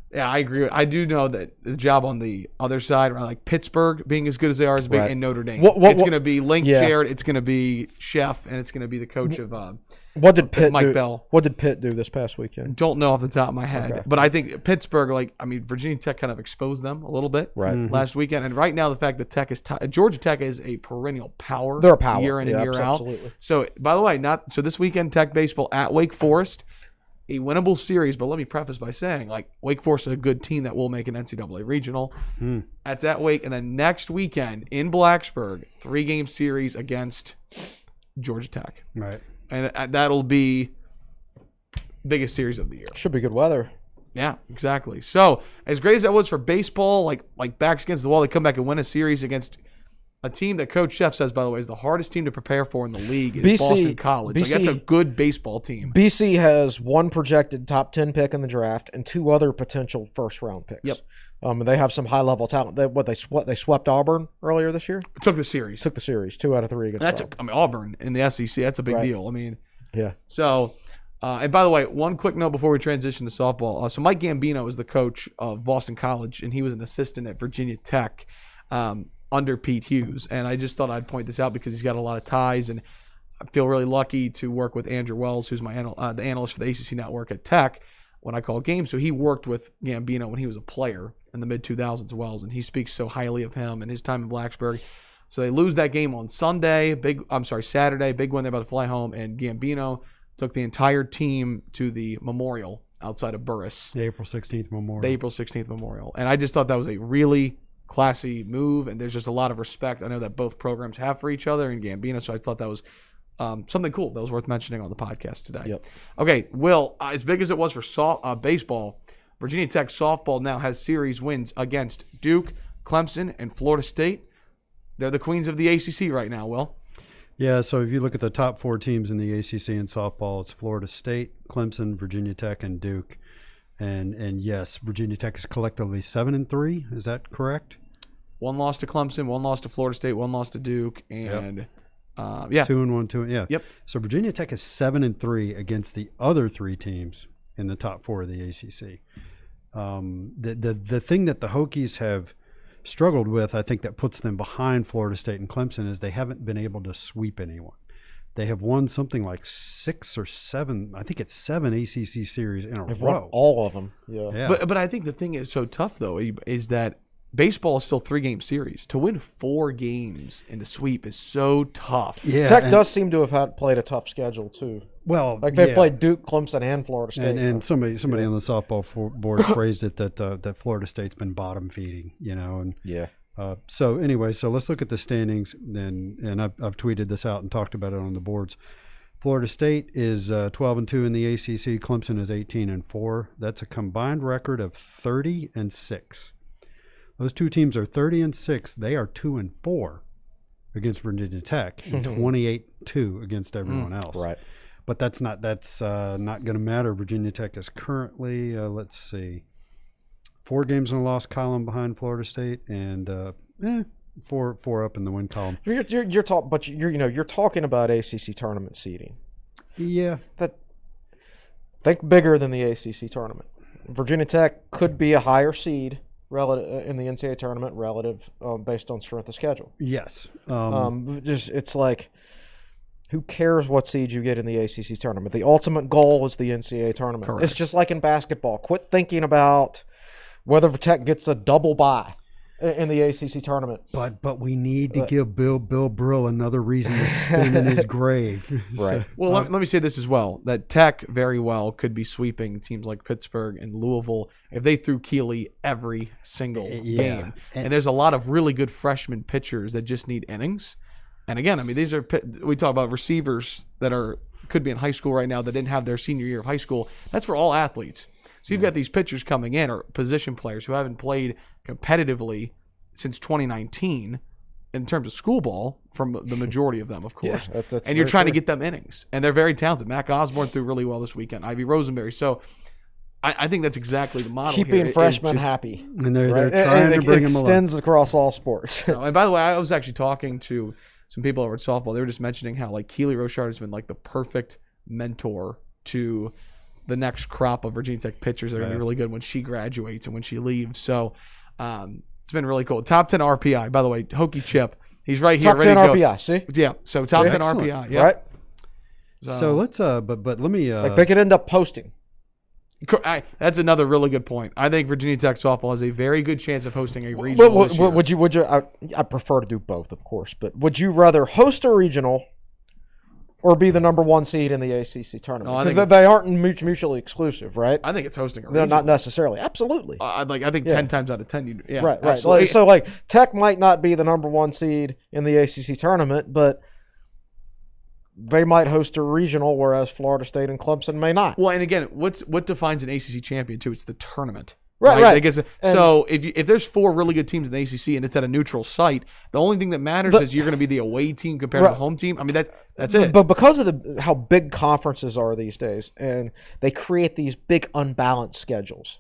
Yeah, I agree. I do know that the job on the other side, around like Pittsburgh being as good as they are, and Notre Dame. It's going to be Link Jared, it's going to be Sheff, and it's going to be the coach of Mike Bell. What did Pitt do this past weekend? Don't know off the top of my head, but I think Pittsburgh, Virginia Tech kind of exposed them a little bit last weekend, and right now the fact that Tech is Georgia Tech is a perennial power. They're a power year in and year out. Absolutely. So by the way, this weekend Tech baseball at Wake Forest. A winnable series, but let me preface by saying, Wake Forest is a good team that will make an NCAA regional. That's at Wake. And then next weekend in Blacksburg, 3-game series against Georgia Tech. Right. And that'll be biggest series of the year. Should be good weather. Yeah, exactly. So as great as that was for baseball, like backs against the wall, they come back and win a series against a team that Coach Sheff says, by the way, is the hardest team to prepare for in the league is Boston College. That's a good baseball team. BC has 1 projected top 10 pick in the draft and 2 other potential first-round picks. Yep. They have some high-level talent. They swept Auburn earlier this year? Took the series. 2 out of 3 against Auburn. Auburn in the SEC, that's a big deal. Yeah. So, and by the way, one quick note before we transition to softball. So Mike Gambino is the coach of Boston College, and he was an assistant at Virginia Tech. Under Pete Hughes. And I just thought I'd point this out because he's got a lot of ties, and I feel really lucky to work with Andrew Wells, who's the analyst for the ACC Network at Tech when I call games. So he worked with Gambino when he was a player in the mid-2000s, Wells, and he speaks so highly of him and his time in Blacksburg. So they lose that game on Saturday, big win. They're about to fly home, and Gambino took the entire team to the memorial outside of Burris. The April 16th memorial. And I just thought that was a really classy move, and there's just a lot of respect I know that both programs have for each other and Gambino, so I thought that was something cool that was worth mentioning on the podcast today. Yep. Okay, Will, as big as it was for baseball, Virginia Tech softball now has series wins against Duke, Clemson, and Florida State. They're the queens of the ACC right now, Will. Yeah, so if you look at the top 4 teams in the ACC in softball, it's Florida State, Clemson, Virginia Tech, and Duke. And yes, Virginia Tech is collectively 7-3. Is that correct? 1 loss to Clemson, 1 loss to Florida State, 1 loss to Duke, and 2-1, 2. Yeah. Yep. So Virginia Tech is 7-3 against the other 3 teams in the top 4 of the ACC. The thing that the Hokies have struggled with, I think, that puts them behind Florida State and Clemson is they haven't been able to sweep anyone. They have won something like 6 or 7. I think it's 7 ACC series in a row. Won all of them. Yeah. But I think the thing is so tough though is that baseball is still 3-game series. To win 4 games in a sweep is so tough. Yeah. Tech does seem to have played a tough schedule too. Well, they've played Duke, Clemson, and Florida State. And somebody on the softball board phrased it that Florida State's been bottom feeding. So anyway, so let's look at the standings, and I've tweeted this out and talked about it on the boards. Florida State is 12-2 in the ACC. Clemson is 18-4. That's a combined record of 30-6. Those 2 teams are 30-6. They are 2-4 against Virginia Tech and 28-2 against everyone else. Right. But that's not going to matter. Virginia Tech is currently 4 games in a loss column behind Florida State, and 4 up in the win column. You're talking about ACC tournament seeding. Yeah. Think bigger than the ACC tournament. Virginia Tech could be a higher seed relative in the NCAA tournament relative based on strength of schedule. Yes. It's like, who cares what seed you get in the ACC tournament? The ultimate goal is the NCAA tournament. Correct. It's just like in basketball. Quit thinking about whether Tech gets a double bye in the ACC tournament. But we need to give Bill Brill another reason to spin in his grave. Right. Well, let me say this as well, that Tech very well could be sweeping teams like Pittsburgh and Louisville if they threw Keeley every single game. And there's a lot of really good freshman pitchers that just need innings. And again, I mean, we talk about receivers that could be in high school right now that didn't have their senior year of high school. That's for all athletes. So you've got these pitchers coming in, or position players who haven't played competitively since 2019 in terms of school ball, from the majority of them, of course. Yeah, that's and you're trying to get them innings. And they're very talented. Mac Osborne threw really well this weekend. Ivy Rosenberry. So I think that's exactly the model. Keeping freshmen happy. And they're trying to bring them along. It extends across all sports. And by the way, I was actually talking to some people over at softball. They were just mentioning how like Keely Rochard has been like the perfect mentor to the next crop of Virginia Tech pitchers that are going to be really good when she graduates and when she leaves. So it's been really cool. Top 10 RPI, by the way, Hokie Chip. He's right here, ready to go. Top 10 RPI, see? Yeah, so top 10 Excellent. RPI. Yeah. Right? So let's but let me Like they could end up posting. That's another really good point. I think Virginia Tech softball has a very good chance of hosting a regional this year. Would you? I prefer to do both, of course, but would you rather host a regional or be the number 1 seed in the ACC tournament? Because they aren't mutually exclusive, right? I think it's hosting a They're regional. not necessarily. Absolutely. I think 10 times out of 10. Yeah, right. absolutely. So like Tech might not be the number 1 seed in the ACC tournament, but they might host a regional, whereas Florida State and Clemson may not. Well, and again, what defines an ACC champion too? It's the tournament. Right. So if there's 4 really good teams in the ACC and it's at a neutral site, the only thing that matters is you're going to be the away team compared to the home team. I mean, that's it. But because of how big conferences are these days, and they create these big unbalanced schedules,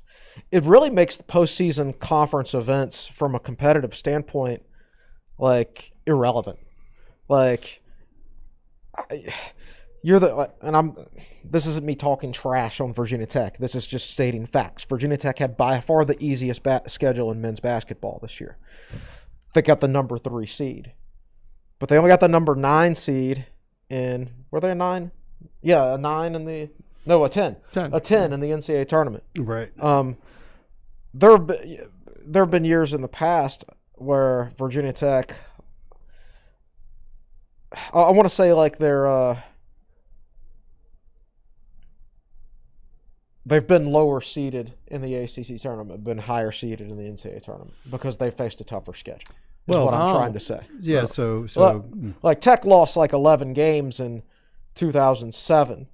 it really makes the postseason conference events from a competitive standpoint like irrelevant. Like this isn't me talking trash on Virginia Tech. This is just stating facts. Virginia Tech had by far the easiest schedule in men's basketball this year. They got the number 3 seed, but they only got the number 9 seed in. Were they a 9? Yeah, a 9 in the. No, a 10. A 10 in the NCAA tournament. Right. There have been years in the past where Virginia Tech. I want to say like they've been lower seeded in the ACC tournament, been higher seeded in the NCAA tournament because they faced a tougher schedule. Is what I'm trying to say. Yeah. So like Tech lost like 11 games in 2007,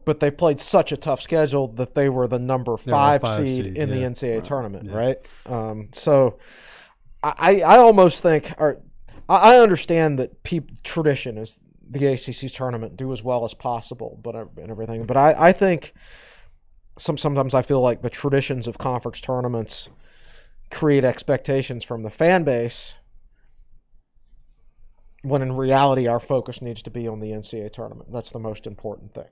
but they played such a tough schedule that they were the number 5 seed in the NCAA tournament, right? So I almost think, or I understand that tradition is the ACC tournament, do as well as possible, and everything. But I think sometimes I feel like the traditions of conference tournaments create expectations from the fan base, when in reality our focus needs to be on the NCAA tournament. That's the most important thing.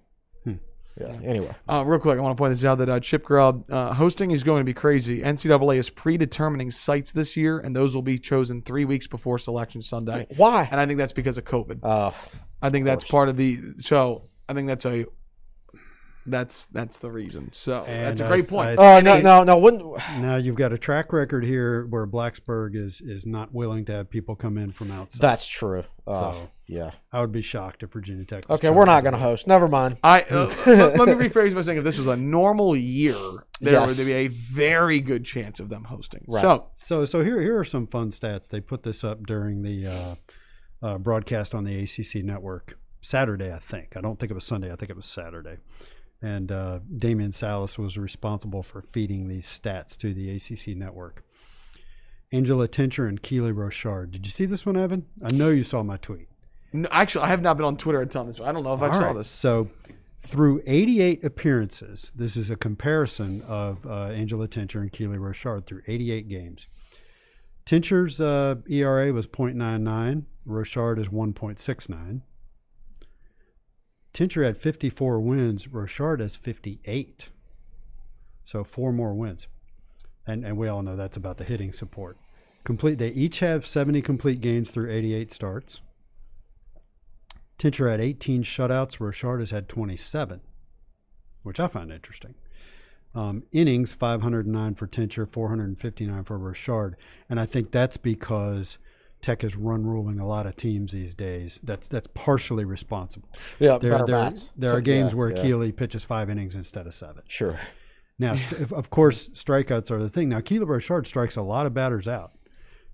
Yeah. Anyway, real quick, I want to point this out that Chip Grubb hosting is going to be crazy. NCAA is predetermining sites this year, and those will be chosen 3 weeks before Selection Sunday. Why? And I think that's because of COVID. I think that's part of the. So I think that's the reason. So that's a great point. No. Now you've got a track record here where Blacksburg is not willing to have people come in from outside. That's true. So yeah, I would be shocked if Virginia Tech. Okay, we're not going to host. Never mind. Let me rephrase by saying if this was a normal year, there would be a very good chance of them hosting. Right. So here are some fun stats. They put this up during the broadcast on the ACC network Saturday, I think. I don't think it was Sunday. I think it was Saturday. And Damian Salas was responsible for feeding these stats to the ACC network. Angela Tincher and Keely Rochard. Did you see this one, Evan? I know you saw my tweet. No, actually, I have not been on Twitter a ton. I don't know if I saw this. So through 88 appearances, this is a comparison of Angela Tincher and Keely Rochard through 88 games. Tincher's ERA was .99. Rochard is 1.69. Tincher had 54 wins. Rochard has 58. So 4 more wins. And we all know that's about the hitting support. They each have 70 complete games through 88 starts. Tincher had 18 shutouts. Rochard has had 27, which I find interesting. Innings, 509 for Tincher, 459 for Rochard. And I think that's because Tech is run ruling a lot of teams these days. That's partially responsible. Yeah, there are games where Keeley pitches 5 innings instead of 7. Sure. Now, of course, strikeouts are the thing. Now, Keeley Rochard strikes a lot of batters out.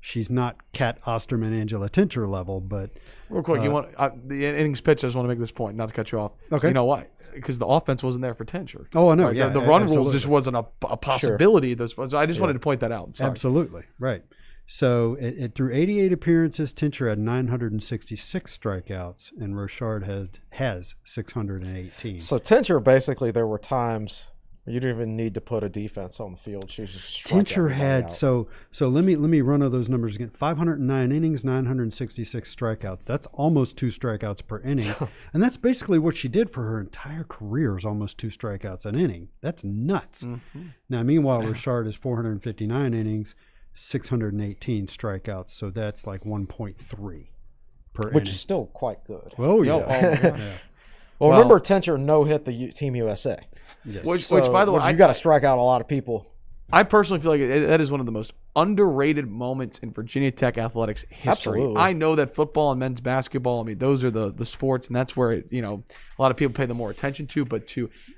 She's not Kat Osterman, Angela Tincher level, but real quick, you want the innings pitch? I just want to make this point, not to cut you off. Okay. You know why? Because the offense wasn't there for Tincher. Oh, I know. Right? Yeah, the run absolutely. rules just wasn't a possibility. Sure. So I just wanted to point that out. Sorry. Absolutely. Right. So through 88 appearances, Tincher had 966 strikeouts, and Rochard has 618. So Tincher, basically, there were times you didn't even need to put a defense on the field. She was just Tincher had so let me run over those numbers again. 509 innings, 966 strikeouts. That's almost 2 strikeouts per inning, and that's basically what she did for her entire career. Is almost 2 strikeouts an inning. That's nuts. Mm-hmm. Now, meanwhile, Rochard is 459 innings, 618 strikeouts. So that's like 1.3 per inning, which is still quite good. Oh yeah. Yeah. Well, remember Tincher no-hit the Team USA. Yes. Which, by the way, you got to strike out a lot of people. I personally feel like that is one of the most underrated moments in Virginia Tech athletics history. Absolutely. I know that football and men's basketball, I mean, those are the sports, and that's where a lot of people pay the more attention to. But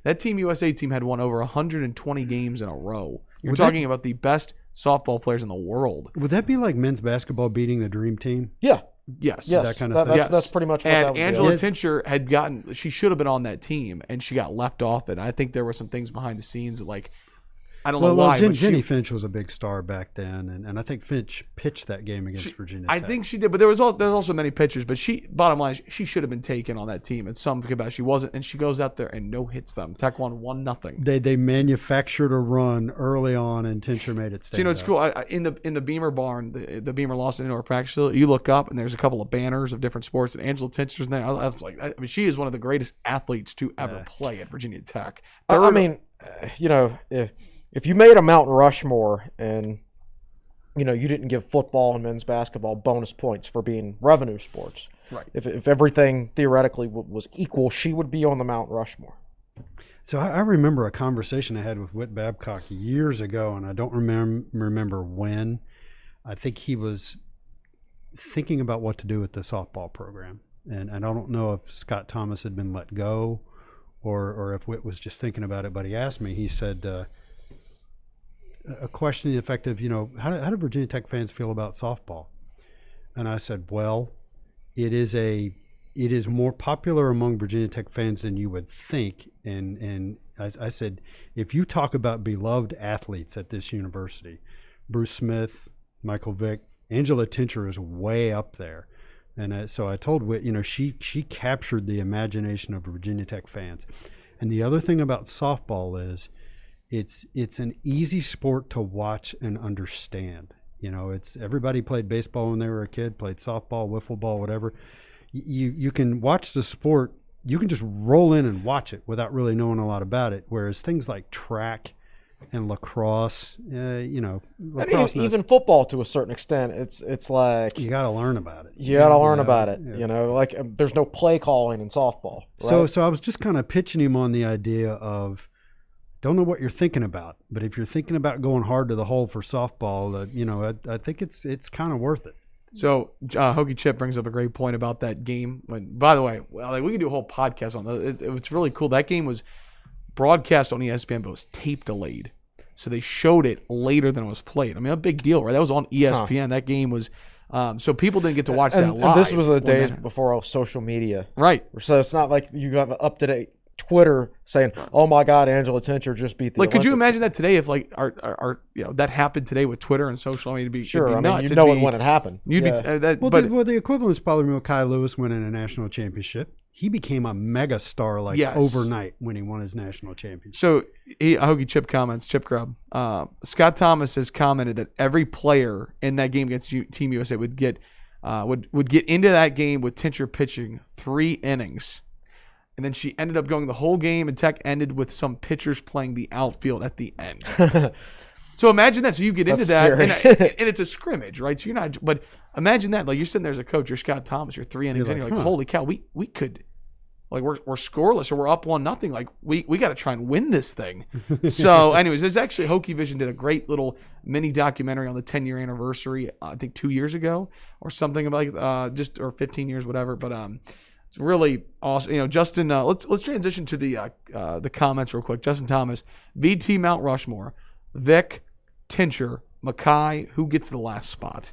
that Team USA team had won over 120 games in a row. You're talking about the best softball players in the world. Would that be like men's basketball beating the Dream Team? Yeah. Yes. That kind of thing. That's pretty much what that would Angela be. Tincher she should have been on that team, and she got left off it. I think there were some things behind the scenes that, I don't know why. Jenny Finch was a big star back then, and I think Finch pitched that game against Virginia Tech. I think she did, but there's also many pitchers. But bottom line, she should have been taken on that team. And some about she wasn't, and she goes out there and no hits them. Tech won 1-0. They manufactured a run early on, and Tincher made it stand. So, it's cool. In the Beamer barn, the Beamer lost an indoor practice. You look up, and there's a couple of banners of different sports, and Angela Tincher's there. I was like, she is one of the greatest athletes to ever play at Virginia Tech. I mean, if you made a Mount Rushmore and, you didn't give football and men's basketball bonus points for being revenue sports, right? If everything theoretically was equal, she would be on the Mount Rushmore. So I remember a conversation I had with Whit Babcock years ago, and I don't remember when. I think he was thinking about what to do with the softball program. And I don't know if Scott Thomas had been let go or if Whit was just thinking about it, but he asked me, he said, a question to the effect of, how do Virginia Tech fans feel about softball? And I said, well, it is more popular among Virginia Tech fans than you would think. And I said, if you talk about beloved athletes at this university, Bruce Smith, Michael Vick, Angela Tincher is way up there. And so I told Whit, she captured the imagination of Virginia Tech fans. And the other thing about softball is it's an easy sport to watch and understand. It's everybody played baseball when they were a kid, played softball, wiffle ball, whatever. You can watch the sport. You can just roll in and watch it without really knowing a lot about it. Whereas things like track and lacrosse, lacrosse even football to a certain extent, it's like you got to learn about it. You got to learn about it. Yeah. There's no play calling in softball. Right? So I was just kind of pitching him on the idea of, don't know what you're thinking about, but if you're thinking about going hard to the hole for softball, I think it's kind of worth it. So Hokie Chip brings up a great point about that game. By the way, we could do a whole podcast on that. It's really cool. That game was broadcast on ESPN, but it was tape delayed, so they showed it later than it was played. I mean, a big deal, right? That was on ESPN. Huh. That game was. So people didn't get to watch that live. And this was the days before all social media, right? So it's not like you have up to date Twitter saying, "Oh my God, Angela Tincher just beat the." Like, could you imagine that today? If our that happened today with Twitter and social, I mean, it'd be sure. It'd be nuts. It when it happened. You'd be the equivalent is probably Kai Lewis winning a national championship. he became a mega star overnight when he won his national championship. So I hope you Chip Grub. Scott Thomas has commented that every player in that game against Team USA would get into that game with Tincher pitching 3 innings. And then she ended up going the whole game, and Tech ended with some pitchers playing the outfield at the end. So imagine that. So you get into that, and it's a scrimmage, right? So you're not. But imagine that. Like, you're sitting there as a coach. You're Scott Thomas. You're 3 innings in. You're like, holy cow, we could. Like, we're scoreless, or we're up 1-0. Like, we got to try and win this thing. So, anyways, there's actually Hokie Vision did a great little mini documentary on the 10-year anniversary. I think 2 years ago, or something like or 15 years, whatever. But it's really awesome. Justin, let's transition to the comments real quick. Justin Thomas, VT Mount Rushmore, Vic, Tincher, Mackay. Who gets the last spot?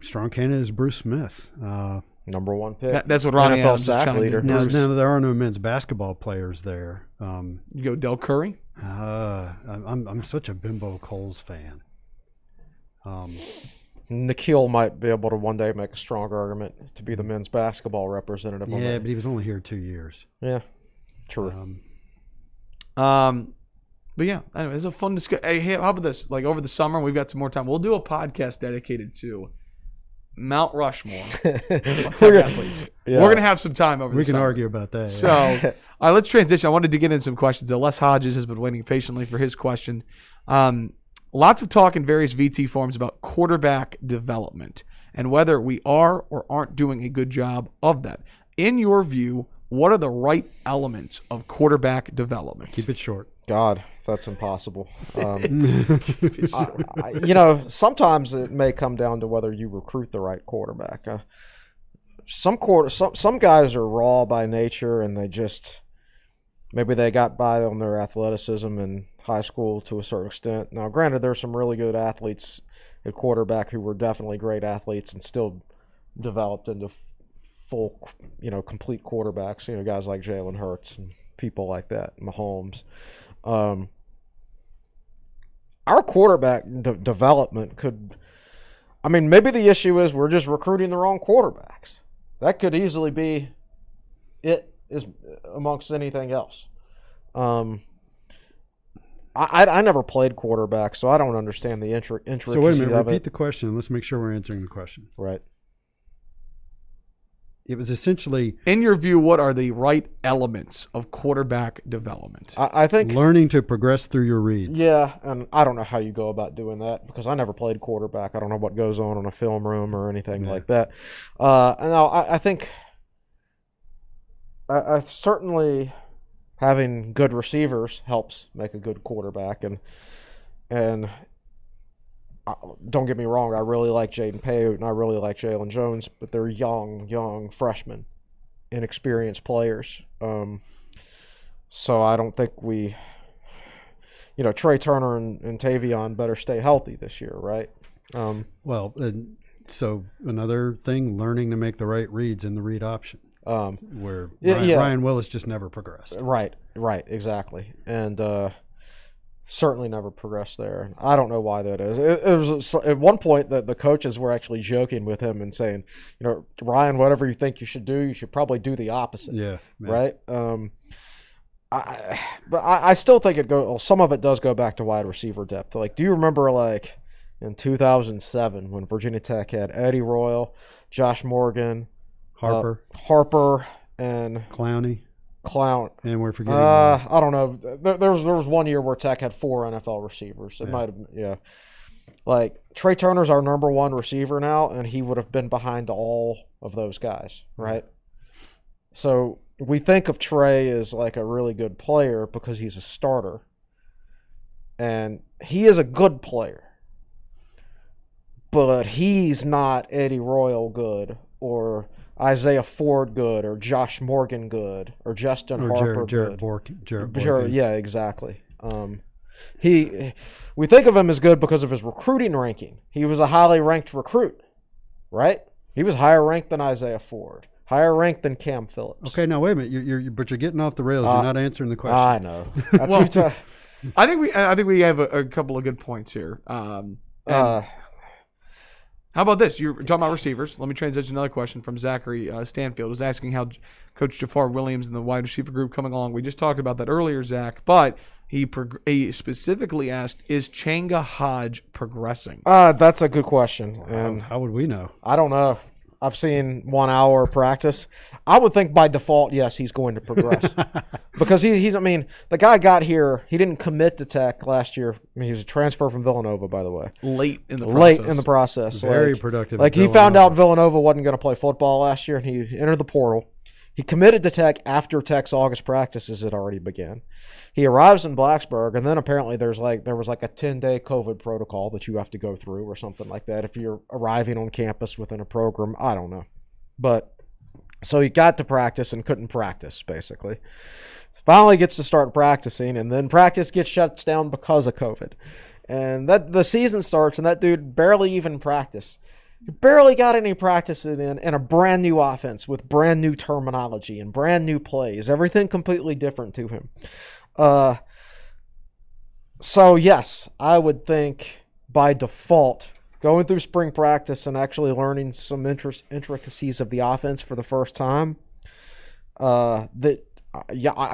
Strong candidate is Bruce Smith. Number 1 pick. That's what Ronnie NFL Adams is sack trying leader. to do. Now, there are no men's basketball players there. You go Del Curry? I'm such a Bimbo Coles fan. Nikhil might be able to one day make a stronger argument to be the men's basketball representative. Yeah, but he was only here 2 years. Yeah, true. But yeah, anyway, it's a fun discussion. Hey, how about this? Like, over the summer, we've got some more time. We'll do a podcast dedicated to Mount Rushmore of Tech athletes. Yeah. We're going to have some time over the summer. We can argue about that. So, all right, let's transition. I wanted to get in some questions. Les Hodges has been waiting patiently for his question. Lots of talk in various VT forums about quarterback development and whether we are or aren't doing a good job of that. In your view, what are the right elements of quarterback development? Keep it short. God, that's impossible. Sometimes it may come down to whether you recruit the right quarterback. Some guys are raw by nature, and maybe they got by on their athleticism in high school to a certain extent. Now, granted, there's some really good athletes at quarterback who were definitely great athletes and still developed into full, complete quarterbacks. Guys like Jalen Hurts and people like that, Mahomes. Our quarterback development maybe the issue is we're just recruiting the wrong quarterbacks. That could easily be it, is amongst anything else. I never played quarterback, so I don't understand the intricacies So wait a minute, of repeat it. the question. Let's make sure we're answering the question. Right. It was essentially, in your view, what are the right elements of quarterback development? I think learning to progress through your reads. Yeah, and I don't know how you go about doing that because I never played quarterback. I don't know what goes on in a film room or anything like that. I think I certainly having good receivers helps make a good quarterback, and don't get me wrong, I really like Jaden Payet and I really like Jalen Jones, but they're young freshmen, inexperienced players. So I don't think Trey Turner and Tavion better stay healthy this year, right? So another thing, learning to make the right reads in the read option, where Ryan Willis just never progressed. Right, exactly. And certainly never progressed there. I don't know why that is. It was at one point that the coaches were actually joking with him and saying, Ryan, whatever you think you should do, you should probably do the opposite. Yeah. Right. But I still think some of it does go back to wide receiver depth. Like, do you remember in 2007 when Virginia Tech had Eddie Royal, Josh Morgan, Harper, and Clowney. And we're forgetting. I don't know. There was one year where Tech had 4 NFL receivers. It might have been, yeah. Like, Trey Turner's our number 1 receiver now, and he would have been behind all of those guys, right? So we think of Trey as like a really good player because he's a starter, and he is a good player, but he's not Eddie Royal good or Isaiah Ford good or Josh Morgan good or Justin Harper Jarrett good. Bork. Yeah, exactly. We think of him as good because of his recruiting ranking. He was a highly ranked recruit, right? He was higher ranked than Isaiah Ford, higher ranked than Cam Phillips. Okay, now wait a minute. But you're getting off the rails. You're not answering the question. I know. I think we have a couple of good points here. How about this? You're talking about receivers. Let me transition to another question from Zachary Stanfield, who's asking how Coach Jafar Williams and the wide receiver group coming along. We just talked about that earlier, Zach, but he specifically asked, is Changa Hodge progressing? That's a good question. And How would we know? I don't know. I've seen 1 hour practice. I would think by default, yes, he's going to progress. Because he's, I mean, the guy got here, he didn't commit to Tech last year. I mean, he was a transfer from Villanova, by the way. Late in the process. Very productive. Like, he found out Villanova wasn't going to play football last year, and he entered the portal. He committed to Tech after Tech's August practices had already begun. He arrives in Blacksburg, and then apparently there was like a 10-day COVID protocol that you have to go through or something like that if you're arriving on campus within a program. I don't know. But so he got to practice and couldn't practice, basically. Finally gets to start practicing, and then practice gets shut down because of COVID. And the season starts, and that dude barely even practiced. He barely got any practice in a brand new offense with brand new terminology and brand new plays. Everything completely different to him. So, yes, I would think by default, going through spring practice and actually learning some intricacies of the offense for the first time, I'm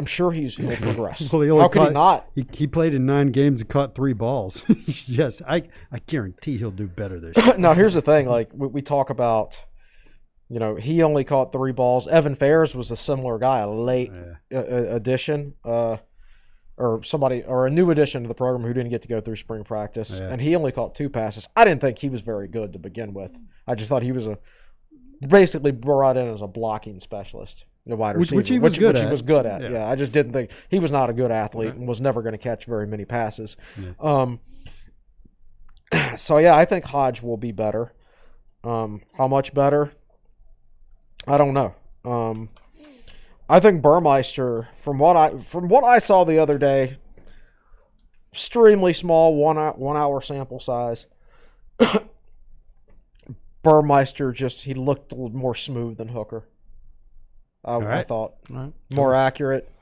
sure he'll progress. Well, How could he not? He played in 9 games and caught 3 balls. Yes, I guarantee he'll do better this year. Now, here's the thing. Like, we talk about, he only caught 3 balls. Evan Fairs was a similar guy, a late addition, or a new addition to the program who didn't get to go through spring practice, and he only caught 2 passes. I didn't think he was very good to begin with. I just thought he was basically brought in as a blocking specialist. Wide receiver, which he was good at. Yeah, I just didn't think he was not a good athlete and was never going to catch very many passes. Yeah. So yeah, I think Hodge will be better. How much better? I don't know. I think Burmeister, from what I saw the other day, extremely small 1 hour sample size. Burmeister he looked a little more smooth than Hooker. I thought more accurate.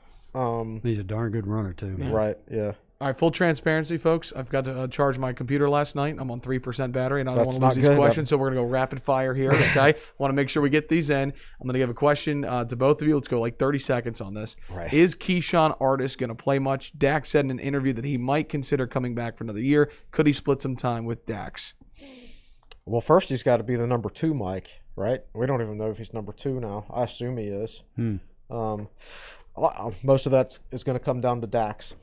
He's a darn good runner too. Man. Right. Yeah. All right. Full transparency, folks. I've got to charge my computer last night. I'm on 3% battery, and I don't want to lose these questions, so we're gonna go rapid fire here. Okay. Want to make sure we get these in. I'm gonna give a question to both of you. Let's go like 30 seconds on this. Right. Is Keyshawn Artis gonna play much? Dax said in an interview that he might consider coming back for another year. Could he split some time with Dax? Well, first he's got to be the number 2 Mike, right? We don't even know if he's number 2 now. I assume he is. Most of that is going to come down to Dax.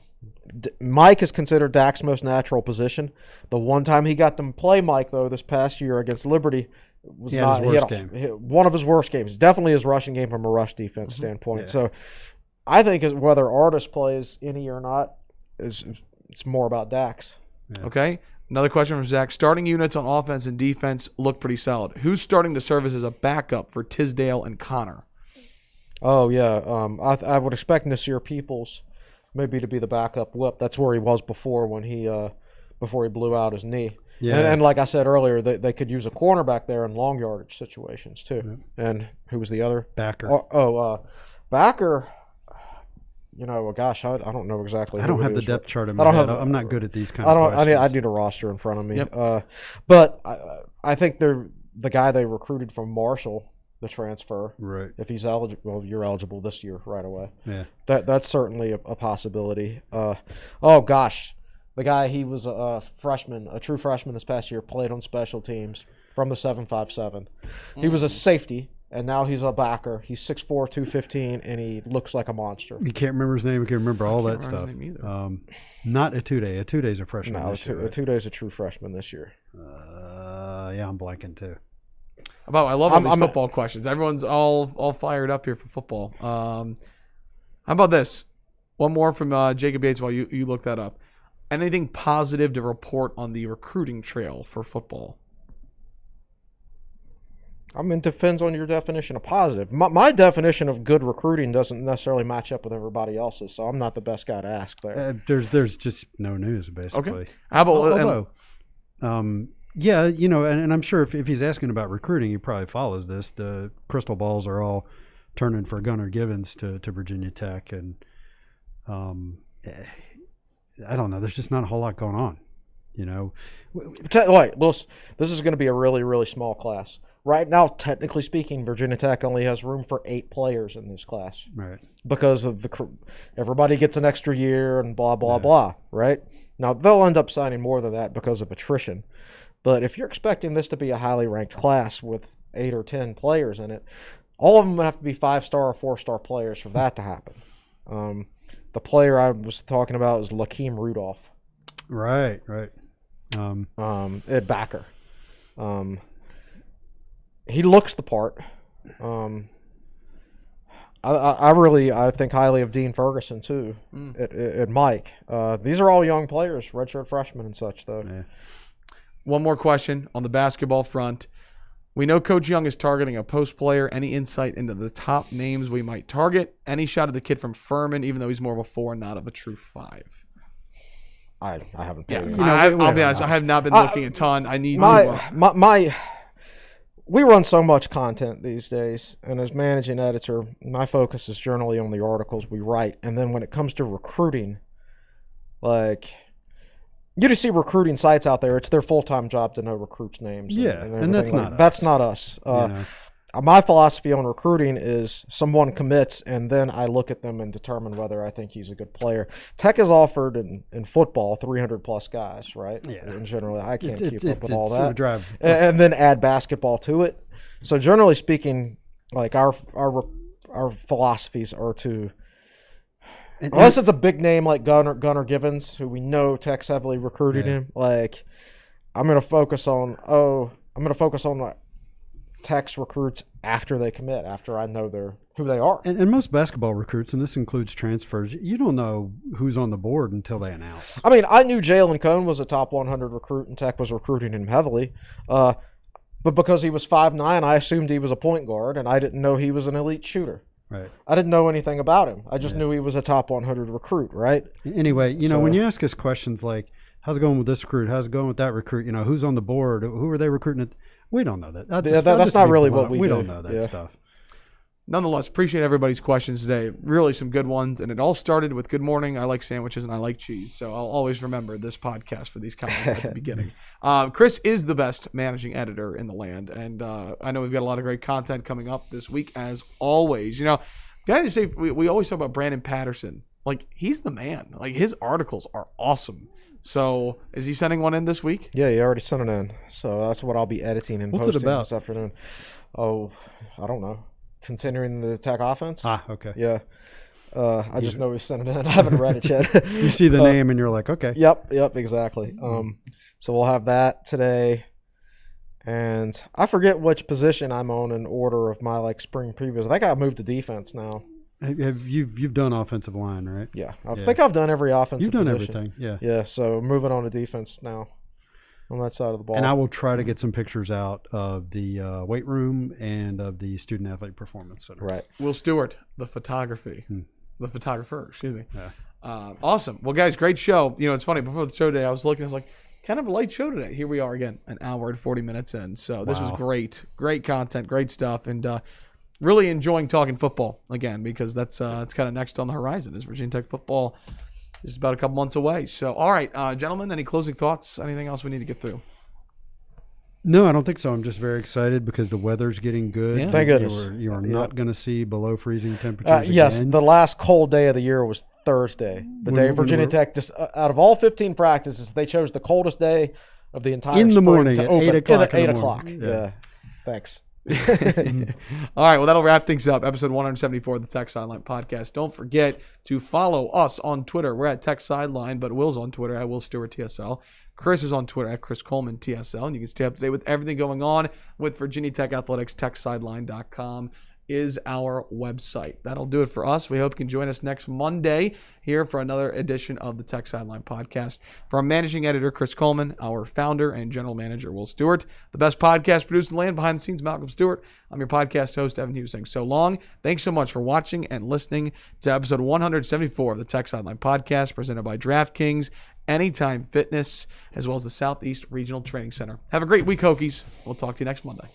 Mike is considered Dak's most natural position. The one time he got to play Mike, though, this past year against Liberty, was his worst game. One of his worst games. Definitely his rushing game from a rush defense standpoint. Yeah. So I think whether Artis plays any or not, it's more about Dax. Yeah. Okay. Another question from Zach. Starting units on offense and defense look pretty solid. Who's starting to serve as a backup for Tisdale and Connor? Oh, yeah. I would expect Nasir Peoples maybe to be the backup whip. That's where he was before when before he blew out his knee. Yeah. And like I said earlier, they could use a cornerback there in long yardage situations too. Yeah. And who was the other? Backer. Backer. Gosh, I don't know exactly. I don't have the depth chart in my head. I'm not good at these kind of questions. I need a roster in front of me. Yep. But I think the guy they recruited from Marshall, the transfer. Right. If he's eligible, you're eligible this year right away. Yeah. That's certainly a possibility. Oh gosh, the guy, he was a freshman, a true freshman this past year, played on special teams from the 757. He was a safety. And now he's a backer. He's 6'4", 215, and he looks like a monster. You can't remember his name. You can't remember all that stuff. Not Etude. Etude's a freshman this year. Etude's a true freshman this year. Yeah, I'm blanking too. I love all these football questions. Everyone's all fired up here for football. How about this? One more from Jacob Yates while you look that up. Anything positive to report on the recruiting trail for football? I mean, it depends on your definition of positive. My definition of good recruiting doesn't necessarily match up with everybody else's, so I'm not the best guy to ask there. There's just no news, basically. Okay. How about yeah, and I'm sure if he's asking about recruiting, he probably follows this. The crystal balls are all turning for Gunnar Givens to Virginia Tech, and I don't know. There's just not a whole lot going on. You know, Wait, this is going to be a really, really small class. Right now, technically speaking, Virginia Tech only has room for 8 players in this class. right? Because of everybody gets an extra year and blah, blah, blah, right? Now, they'll end up signing more than that because of attrition. But if you're expecting this to be a highly ranked class with 8 or 10 players in it, all of them would have to be 5-star or 4-star players for that to happen. The player I was talking about is Lakeem Rudolph. Right. Ed Backer. He looks the part. I think highly of Dean Ferguson too. At Mike. These are all young players, redshirt freshmen and such though. Yeah. One more question on the basketball front. We know Coach Young is targeting a post player. Any insight into the top names we might target? Any shot of the kid from Furman, even though he's more of a 4 and not of a true 5? I haven't. Yeah, paid I'll be honest. I have not been looking a ton. I need to. We run so much content these days, and as managing editor, my focus is generally on the articles we write. And then when it comes to recruiting, like you just see recruiting sites out there, it's their full-time job to know recruits' names. Yeah, and that's like, not us. That's not us. My philosophy on recruiting is someone commits, and then I look at them and determine whether I think he's a good player. Tech has offered in football 300-plus guys, right? Yeah. And generally, I can't keep up with all that. Drive. And then add basketball to it. So generally speaking, like our philosophies are to, unless it's a big name like Gunnar Givens, who we know Tech's heavily recruited him. Like I'm going to focus on Tech's recruits after they commit, after I know who they are. And most basketball recruits, and this includes transfers, you don't know who's on the board until they announce. I mean, I knew Jalen Cone was a top 100 recruit, and Tech was recruiting him heavily. But because he was 5'9", I assumed he was a point guard, and I didn't know he was an elite shooter. Right. I didn't know anything about him. I just knew he was a top 100 recruit, right? Anyway, you know, when you ask us questions like, how's it going with this recruit? How's it going with that recruit? You know, who's on the board? Who are they recruiting? We don't know that. That's not really what we do. We don't know that stuff. Nonetheless, appreciate everybody's questions today. Really some good ones. And it all started with good morning. I like sandwiches and I like cheese. So I'll always remember this podcast for these comments at the beginning. Chris is the best managing editor in the land. And I know we've got a lot of great content coming up this week as always. You know, gotta say, we always talk about Brandon Patterson. Like, he's the man. Like, his articles are awesome. So, is he sending one in this week? Yeah, he already sent it in. So that's what I'll be editing and posting this afternoon. Oh, I don't know. Continuing the Tech offense? Okay. Yeah. I just know he sent it in. I haven't read it yet. You see the name and you're like, okay. Yep, exactly. So we'll have that today. And I forget which position I'm on in order of my spring previews. I think I moved to defense now. You've done offensive line, right? Yeah, I think I've done every offensive position. You've done everything, yeah. Yeah, so moving on to defense now on that side of the ball. And I will try to get some pictures out of the weight room and of the Student Athlete Performance Center. Right. Will Stewart, the photographer, excuse me. Yeah. Awesome. Well, guys, great show. You know, it's funny. Before the show today, I was like, kind of a light show today. Here we are again, an hour and 40 minutes in. So this was great. Great content, great stuff. And really enjoying talking football again, because that's kind of next on the horizon is Virginia Tech football is about a couple months away. So, all right, gentlemen, any closing thoughts? Anything else we need to get through? No, I don't think so. I'm just very excited because the weather's getting good. Yeah. Thank goodness. You are not going to see below freezing temperatures yes, again. the last cold day of the year was Thursday. The day Virginia Tech, just out of all 15 practices, they chose the coldest day of the entire in the spring morning to at open 8 o'clock. 8 o'clock. Yeah. Thanks. All right, well, that'll wrap things up. Episode 174 of the Tech Sideline Podcast. Don't forget to follow us on Twitter. We're at Tech Sideline, but Will's on Twitter at Will Stewart TSL. Chris is on Twitter at Chris Coleman TSL, and you can stay up to date with everything going on with Virginia Tech Athletics. TechSideline.com is our website. That'll do it for us. We hope you can join us next Monday here for another edition of the Tech Sideline Podcast. For our managing editor, Chris Coleman, our founder and general manager, Will Stewart, the best podcast produced in the land, behind the scenes, Malcolm Stewart. I'm your podcast host, Evan Hughes, saying so long. Thanks so much for watching and listening to episode 174 of the Tech Sideline Podcast, presented by DraftKings, Anytime Fitness, as well as the Southeast Regional Training Center. Have a great week, Hokies. We'll talk to you next Monday.